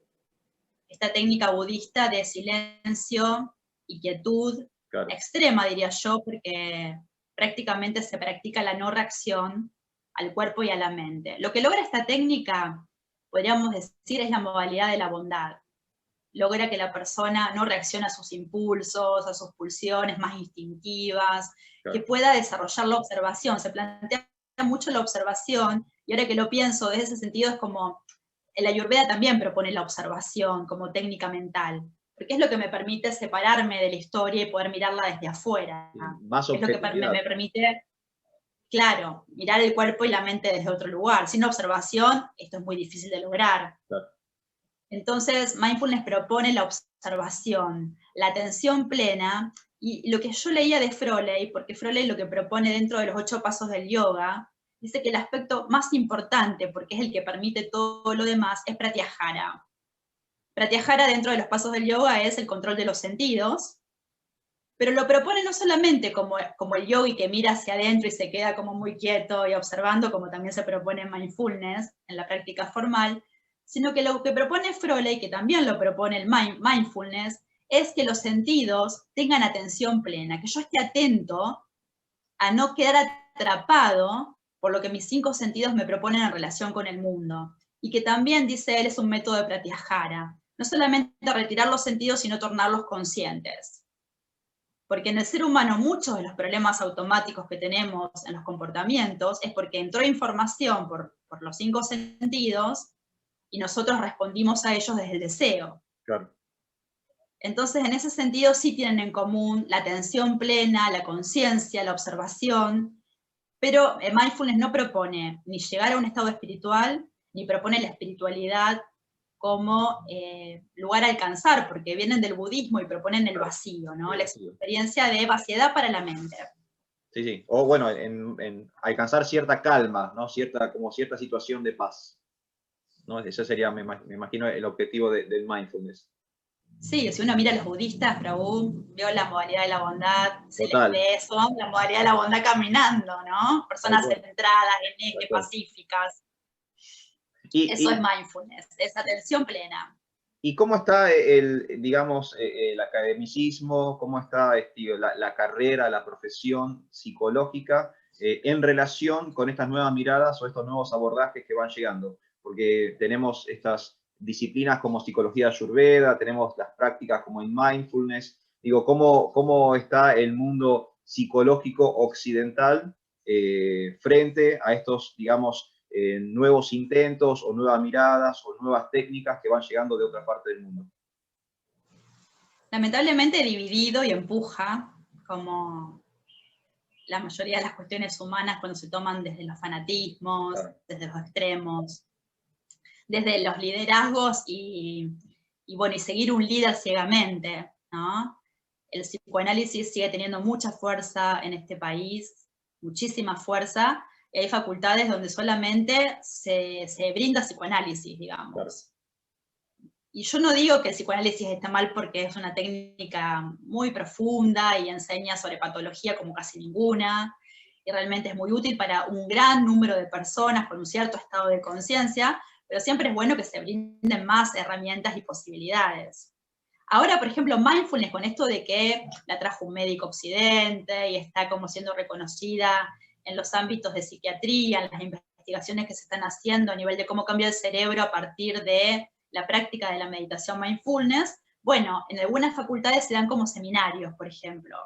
esta técnica budista de silencio y quietud, claro. Extrema, diría yo, porque prácticamente se practica la no reacción al cuerpo y a la mente. Lo que logra esta técnica, podríamos decir, es la modalidad de la bondad. Logra que la persona no reaccione a sus impulsos, a sus pulsiones más instintivas, claro. Que pueda desarrollar la observación. Se plantea mucho la observación, y ahora que lo pienso, desde ese sentido es como, la Ayurveda también propone la observación como técnica mental, porque es lo que me permite separarme de la historia y poder mirarla desde afuera. Más es lo que me permite, claro, mirar el cuerpo y la mente desde otro lugar. Sin observación, esto es muy difícil de lograr. Claro. Entonces, mindfulness propone la observación, la atención plena, y lo que yo leía de Froley, porque Froley lo que propone dentro de los 8 pasos del yoga, dice que el aspecto más importante, porque es el que permite todo lo demás, es pratyahara. Pratyahara dentro de los pasos del yoga es el control de los sentidos, pero lo propone no solamente como el yogi que mira hacia adentro y se queda como muy quieto y observando, como también se propone en mindfulness, en la práctica formal, sino que lo que propone Froley, que también lo propone el mindfulness, es que los sentidos tengan atención plena, que yo esté atento a no quedar atrapado por lo que mis 5 sentidos me proponen en relación con el mundo. Y que también, dice él, es un método de pratyahara. No solamente retirar los sentidos, sino tornarlos conscientes. Porque en el ser humano muchos de los problemas automáticos que tenemos en los comportamientos es porque entró información por los 5 sentidos y nosotros respondimos a ellos desde el deseo. Claro. Entonces, en ese sentido sí tienen en común la atención plena, la conciencia, la observación, pero mindfulness no propone ni llegar a un estado espiritual, ni propone la espiritualidad como lugar a alcanzar, porque vienen del budismo y proponen el vacío, ¿no? La experiencia de vaciedad para la mente. Sí, sí. O bueno, en alcanzar cierta calma, ¿no? Cierta situación de paz. ¿No? Ese sería, me imagino, el objetivo del mindfulness. Sí, si uno mira a los budistas, Prabhu vio la modalidad de la bondad, se les ve eso, la modalidad de la bondad caminando, ¿no? Personas centradas, en eje, pacíficas. Eso es mindfulness, es atención plena. ¿Y cómo está el academicismo, cómo está la carrera, la profesión psicológica en relación con estas nuevas miradas o estos nuevos abordajes que van llegando? Porque tenemos estas disciplinas como psicología ayurveda, tenemos las prácticas como el mindfulness. Digo, ¿cómo está el mundo psicológico occidental frente a estos, digamos, nuevos intentos o nuevas miradas o nuevas técnicas que van llegando de otra parte del mundo? Lamentablemente dividido y empuja, como la mayoría de las cuestiones humanas cuando se toman desde los fanatismos, claro. Desde los extremos, desde los liderazgos y seguir un líder ciegamente, ¿no? El psicoanálisis sigue teniendo mucha fuerza en este país, muchísima fuerza, y hay facultades donde solamente se brinda psicoanálisis, digamos. Claro. Y yo no digo que el psicoanálisis está mal porque es una técnica muy profunda y enseña sobre patología como casi ninguna, y realmente es muy útil para un gran número de personas con un cierto estado de conciencia, pero siempre es bueno que se brinden más herramientas y posibilidades. Ahora, por ejemplo, mindfulness, con esto de que la trajo un médico occidente y está como siendo reconocida en los ámbitos de psiquiatría, en las investigaciones que se están haciendo a nivel de cómo cambia el cerebro a partir de la práctica de la meditación mindfulness, bueno, en algunas facultades se dan como seminarios, por ejemplo.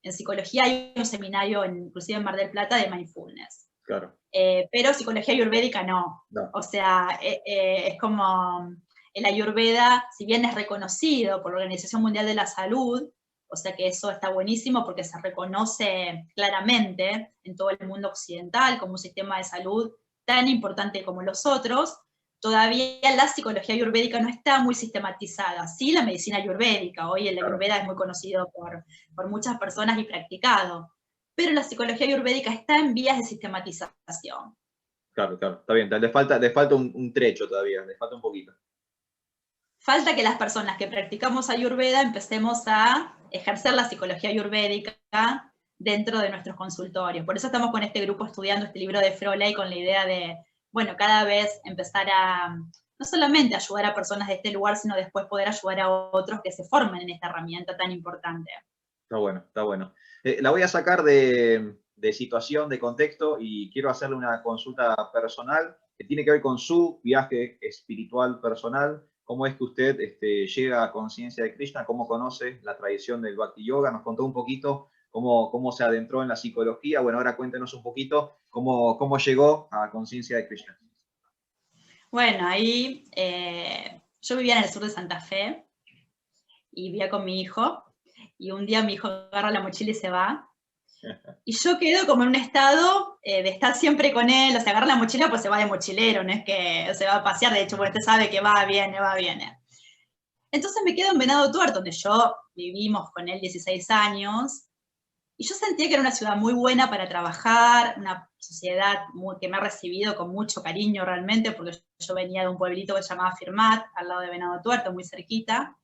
En psicología hay un seminario, inclusive en Mar del Plata, de mindfulness. Claro. Pero psicología ayurvédica no. No. O sea, es como el ayurveda, si bien es reconocido por la Organización Mundial de la Salud, o sea que eso está buenísimo porque se reconoce claramente en todo el mundo occidental como un sistema de salud tan importante como los otros, todavía la psicología ayurvédica no está muy sistematizada. Sí, la medicina ayurvédica, hoy el ayurveda es muy conocido por muchas personas y practicado, pero la psicología ayurvédica está en vías de sistematización. Claro, claro, está bien. Le falta un trecho todavía, le falta un poquito. Falta que las personas que practicamos ayurveda empecemos a ejercer la psicología ayurvédica dentro de nuestros consultorios. Por eso estamos con este grupo estudiando este libro de Froley con la idea de, bueno, cada vez empezar a, no solamente ayudar a personas de este lugar, sino después poder ayudar a otros que se formen en esta herramienta tan importante. Está bueno, está bueno. La voy a sacar de situación, de contexto, y quiero hacerle una consulta personal que tiene que ver con su viaje espiritual personal. ¿Cómo es que usted llega a conciencia de Krishna? ¿Cómo conoce la tradición del Bhakti Yoga? Nos contó un poquito cómo se adentró en la psicología. Bueno, ahora cuéntenos un poquito cómo llegó a conciencia de Krishna. Bueno, ahí yo vivía en el sur de Santa Fe y vivía con mi hijo, y un día mi hijo agarra la mochila y se va, y yo quedo como en un estado de estar siempre con él, o sea, agarra la mochila pues se va de mochilero, no es que se va a pasear, de hecho, porque usted sabe que va, viene, va, viene. Entonces me quedo en Venado Tuerto, donde yo vivimos con él 16 años, y yo sentía que era una ciudad muy buena para trabajar, una sociedad que me ha recibido con mucho cariño realmente, porque yo venía de un pueblito que se llamaba Firmat, al lado de Venado Tuerto, muy cerquita,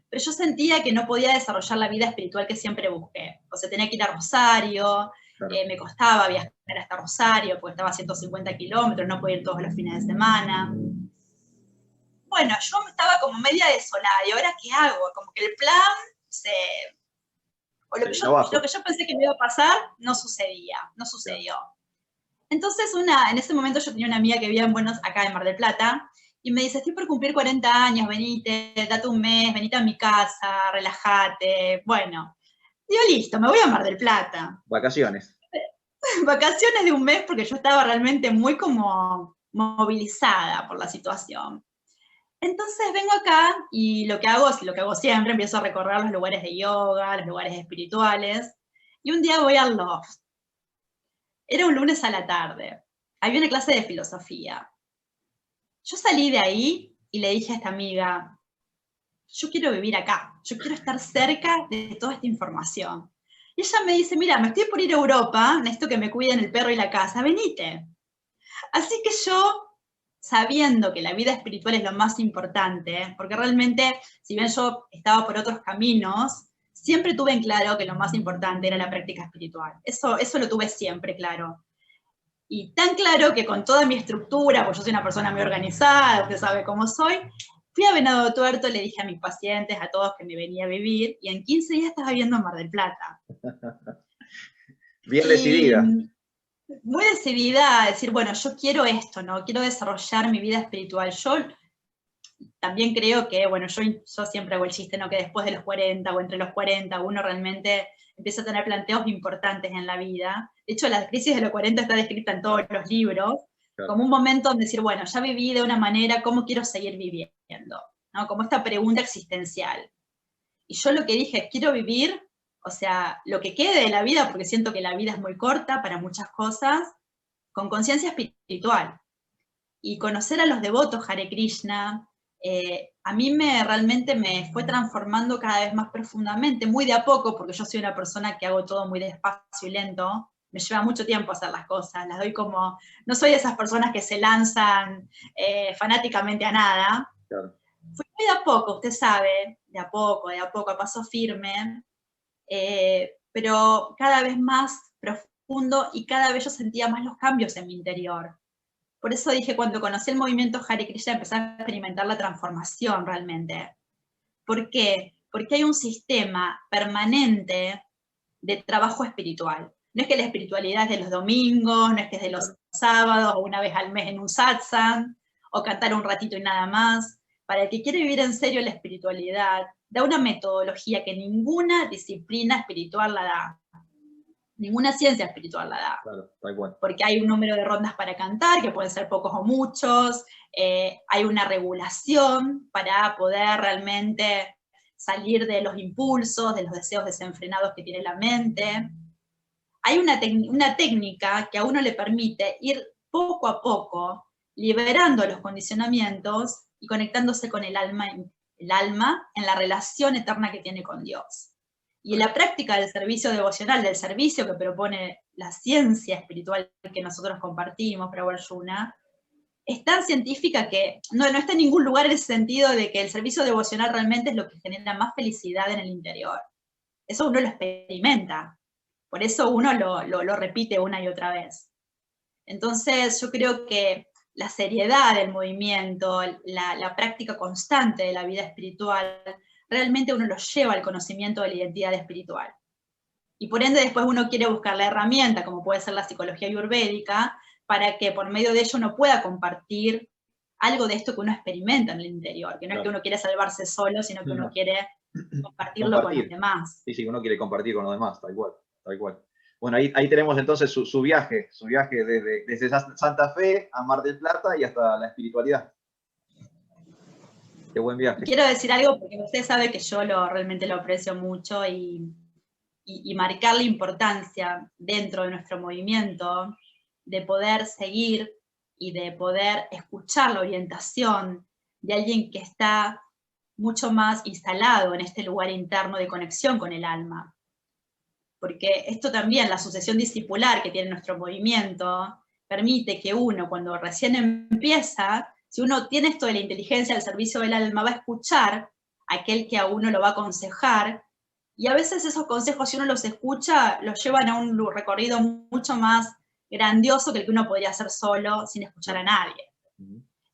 pero yo sentía que no podía desarrollar la vida espiritual que siempre busqué. O sea, tenía que ir a Rosario, Claro. me costaba viajar hasta Rosario, porque estaba a 150 kilómetros, no podía ir todos los fines de semana. Bueno, yo estaba como media desolada, ¿y ahora qué hago? Como que el plan lo que yo pensé que me iba a pasar no sucedía, no sucedió. Entonces, en ese momento yo tenía una amiga que vivía acá en Mar del Plata, y me dice, estoy por cumplir 40 años, venite, date un mes, venite a mi casa, relájate. Bueno, digo, listo, me voy a Mar del Plata. Vacaciones. Vacaciones de un mes, porque yo estaba realmente muy como movilizada por la situación. Entonces vengo acá y lo que hago es lo que hago siempre, empiezo a recorrer los lugares de yoga, los lugares espirituales, y un día voy al Loft. Era un lunes a la tarde, había una clase de filosofía. Yo salí de ahí y le dije a esta amiga, yo quiero vivir acá, yo quiero estar cerca de toda esta información. Y ella me dice, mira, me estoy por ir a Europa, necesito que me cuiden el perro y la casa, venite. Así que yo, sabiendo que la vida espiritual es lo más importante, porque realmente, si bien yo estaba por otros caminos, siempre tuve en claro que lo más importante era la práctica espiritual. Eso lo tuve siempre claro. Y tan claro que con toda mi estructura, pues yo soy una persona muy organizada, usted sabe cómo soy, fui a Venado Tuerto, le dije a mis pacientes, a todos que me venía a vivir, y en 15 días estaba viviendo en Mar del Plata. Bien decidida. Muy decidida a decir, bueno, yo quiero esto, ¿no? Quiero desarrollar mi vida espiritual. Yo también creo que, bueno, yo siempre hago el chiste, ¿no? Que después de los 40 o entre los 40 uno realmente empieza a tener planteos importantes en la vida. De hecho, la crisis de los 40 está descrita en todos los libros, claro, como un momento donde decir, bueno, ya viví de una manera, ¿cómo quiero seguir viviendo? ¿No? Como esta pregunta existencial. Y yo lo que dije, quiero vivir, o sea, lo que quede de la vida, porque siento que la vida es muy corta para muchas cosas, con conciencia espiritual. Y conocer a los devotos Hare Krishna, a mí realmente me fue transformando cada vez más profundamente, muy de a poco, porque yo soy una persona que hago todo muy despacio y lento, me lleva mucho tiempo hacer las cosas, las doy como, no soy de esas personas que se lanzan fanáticamente a nada. Claro. Fui muy de a poco, usted sabe, de a poco, a paso firme, pero cada vez más profundo y cada vez yo sentía más los cambios en mi interior. Por eso dije, cuando conocí el movimiento Hare Krishna, empecé a experimentar la transformación realmente. ¿Por qué? Porque hay un sistema permanente de trabajo espiritual. No es que la espiritualidad es de los domingos, no es que es de los sábados, o una vez al mes en un satsang, o cantar un ratito y nada más. para el que quiere vivir en serio la espiritualidad, da una metodología que ninguna disciplina espiritual la da. Ninguna ciencia espiritual la da. Claro, tal cual. Porque hay un número de rondas para cantar, que pueden ser pocos o muchos, hay una regulación para poder realmente salir de los impulsos, de los deseos desenfrenados que tiene la mente. Hay una técnica que a uno le permite ir poco a poco liberando los condicionamientos y conectándose con el alma en la relación eterna que tiene con Dios. Y la práctica del servicio devocional, del servicio que propone la ciencia espiritual que nosotros compartimos, Prabhu Arjuna, es tan científica que no está en ningún lugar en ese sentido de que el servicio devocional realmente es lo que genera más felicidad en el interior. Eso uno lo experimenta. Por eso uno lo repite una y otra vez. Entonces yo creo que la seriedad del movimiento, la práctica constante de la vida espiritual, realmente uno lo lleva al conocimiento de la identidad espiritual. Y por ende después uno quiere buscar la herramienta, como puede ser la psicología ayurvédica, para que por medio de ello uno pueda compartir algo de esto que uno experimenta en el interior, que no es que uno quiere salvarse solo, sino que uno quiere compartirlo con los demás. Sí, uno quiere compartir con los demás, tal cual, tal cual. Bueno, ahí tenemos entonces su viaje desde Santa Fe a Mar del Plata y hasta la espiritualidad. Qué buen viaje. Quiero decir algo porque usted sabe que yo realmente lo aprecio mucho y marcar la importancia dentro de nuestro movimiento de poder seguir y de poder escuchar la orientación de alguien que está mucho más instalado en este lugar interno de conexión con el alma. Porque esto también, la sucesión discipular que tiene nuestro movimiento, permite que uno, cuando recién empieza, si uno tiene esto de la inteligencia al servicio del alma, va a escuchar a aquel que a uno lo va a aconsejar, y a veces esos consejos, si uno los escucha, los llevan a un recorrido mucho más grandioso que el que uno podría hacer solo, sin escuchar a nadie.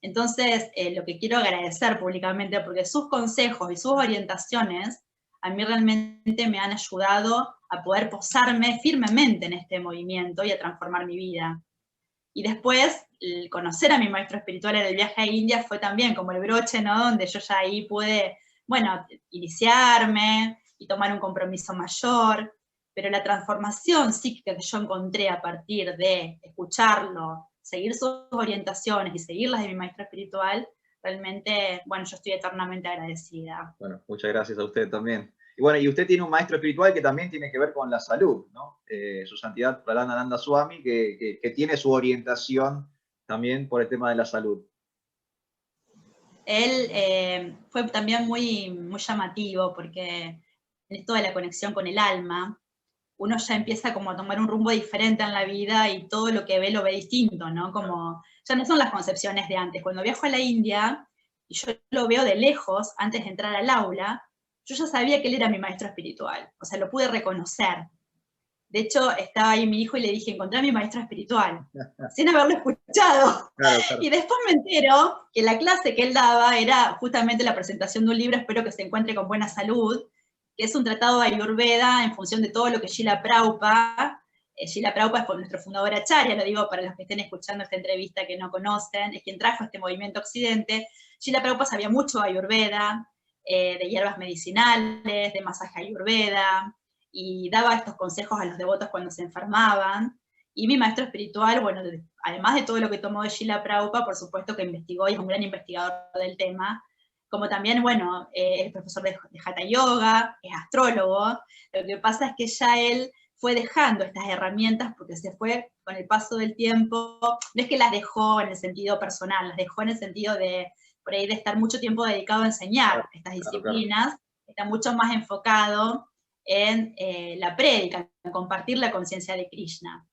Entonces, lo que quiero agradecer públicamente, porque sus consejos y sus orientaciones a mí realmente me han ayudado a poder posarme firmemente en este movimiento y a transformar mi vida. Y después, el conocer a mi maestro espiritual en el viaje a India fue también como el broche, ¿no? Donde yo ya ahí pude, bueno, iniciarme y tomar un compromiso mayor, pero la transformación psíquica que yo encontré a partir de escucharlo, seguir sus orientaciones y seguir las de mi maestro espiritual, realmente, bueno, yo estoy eternamente agradecida. Bueno, muchas gracias a usted también. Y bueno, y usted tiene un maestro espiritual que también tiene que ver con la salud, ¿no? Su Santidad Pralanananda Swami, que tiene su orientación también por el tema de la salud. Él fue también muy llamativo porque en esto de la conexión con el alma, uno ya empieza como a tomar un rumbo diferente en la vida y todo lo que ve lo ve distinto, ¿no? Como, ya no son las concepciones de antes. Cuando viajo a la India, y yo lo veo de lejos, antes de entrar al aula, yo ya sabía que él era mi maestro espiritual, o sea, lo pude reconocer. De hecho, estaba ahí mi hijo y le dije, encontré a mi maestro espiritual, sin haberlo escuchado. Claro. Y después me entero que la clase que él daba era justamente la presentación de un libro, espero que se encuentre con buena salud, que es un tratado de Ayurveda en función de todo lo que Srila Prabhupada es nuestro fundador Acharya, lo digo para los que estén escuchando esta entrevista que no conocen, es quien trajo este movimiento occidente. Srila Prabhupada sabía mucho de Ayurveda, de hierbas medicinales, de masaje Ayurveda, y daba estos consejos a los devotos cuando se enfermaban. Y mi maestro espiritual, bueno, además de todo lo que tomó de Srila Prabhupada, por supuesto que investigó y es un gran investigador del tema, como también, bueno, es profesor de Hatha Yoga, es astrólogo. Lo que pasa es que ya él fue dejando estas herramientas porque se fue con el paso del tiempo, no es que las dejó en el sentido personal, las dejó en el sentido de, por ahí, de estar mucho tiempo dedicado a enseñar estas disciplinas, está mucho más enfocado en la prédica, en compartir la conciencia de Krishna.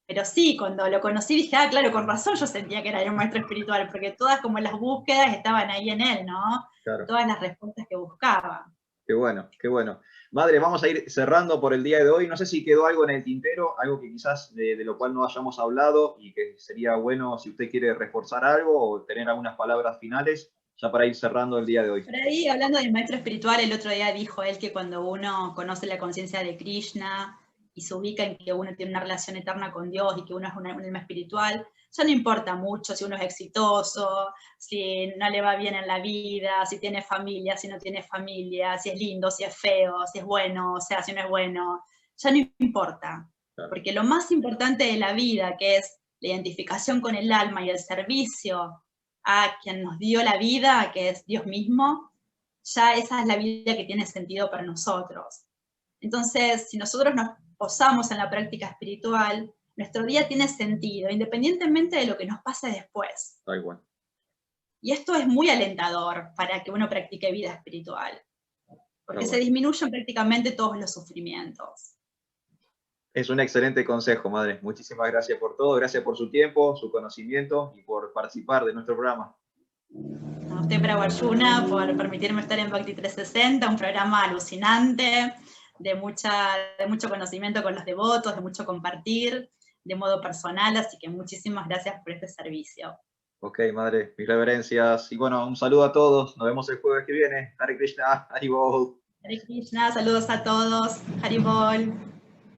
Pero sí, cuando lo conocí dije, claro, con razón yo sentía que era un maestro espiritual, porque todas como las búsquedas estaban ahí en él, ¿no? Claro. Todas las respuestas que buscaba. Qué bueno, qué bueno. Madre, vamos a ir cerrando por el día de hoy. No sé si quedó algo en el tintero, algo que quizás de lo cual no hayamos hablado y que sería bueno si usted quiere reforzar algo o tener algunas palabras finales, ya para ir cerrando el día de hoy. Por ahí, hablando del maestro espiritual, el otro día dijo él que cuando uno conoce la conciencia de Krishna y se ubica en que uno tiene una relación eterna con Dios y que uno es un alma espiritual, Ya no importa mucho si uno es exitoso, si no le va bien en la vida, si tiene familia, si no tiene familia, si es lindo, si es feo, si es bueno, o sea, si no es bueno. Ya no importa. Claro. Porque lo más importante de la vida, que es la identificación con el alma y el servicio a quien nos dio la vida, que es Dios mismo, ya esa es la vida que tiene sentido para nosotros. Entonces, si nosotros nos posamos en la práctica espiritual, nuestro día tiene sentido, independientemente de lo que nos pase después. Tal cual. Y esto es muy alentador para que uno practique vida espiritual, porque se Bueno. disminuyen prácticamente todos los sufrimientos. Es un excelente consejo, madre. Muchísimas gracias por todo, gracias por su tiempo, su conocimiento y por participar de nuestro programa. A usted, Pravarjuna, por permitirme estar en Bhakti 360, un programa alucinante, de mucho conocimiento con los devotos, de mucho compartir, de modo personal, así que muchísimas gracias por este servicio. Ok, madre, mis reverencias. Y bueno, un saludo a todos. Nos vemos el jueves que viene. Hare Krishna, Haribol. Hare Krishna, saludos a todos, Haribol.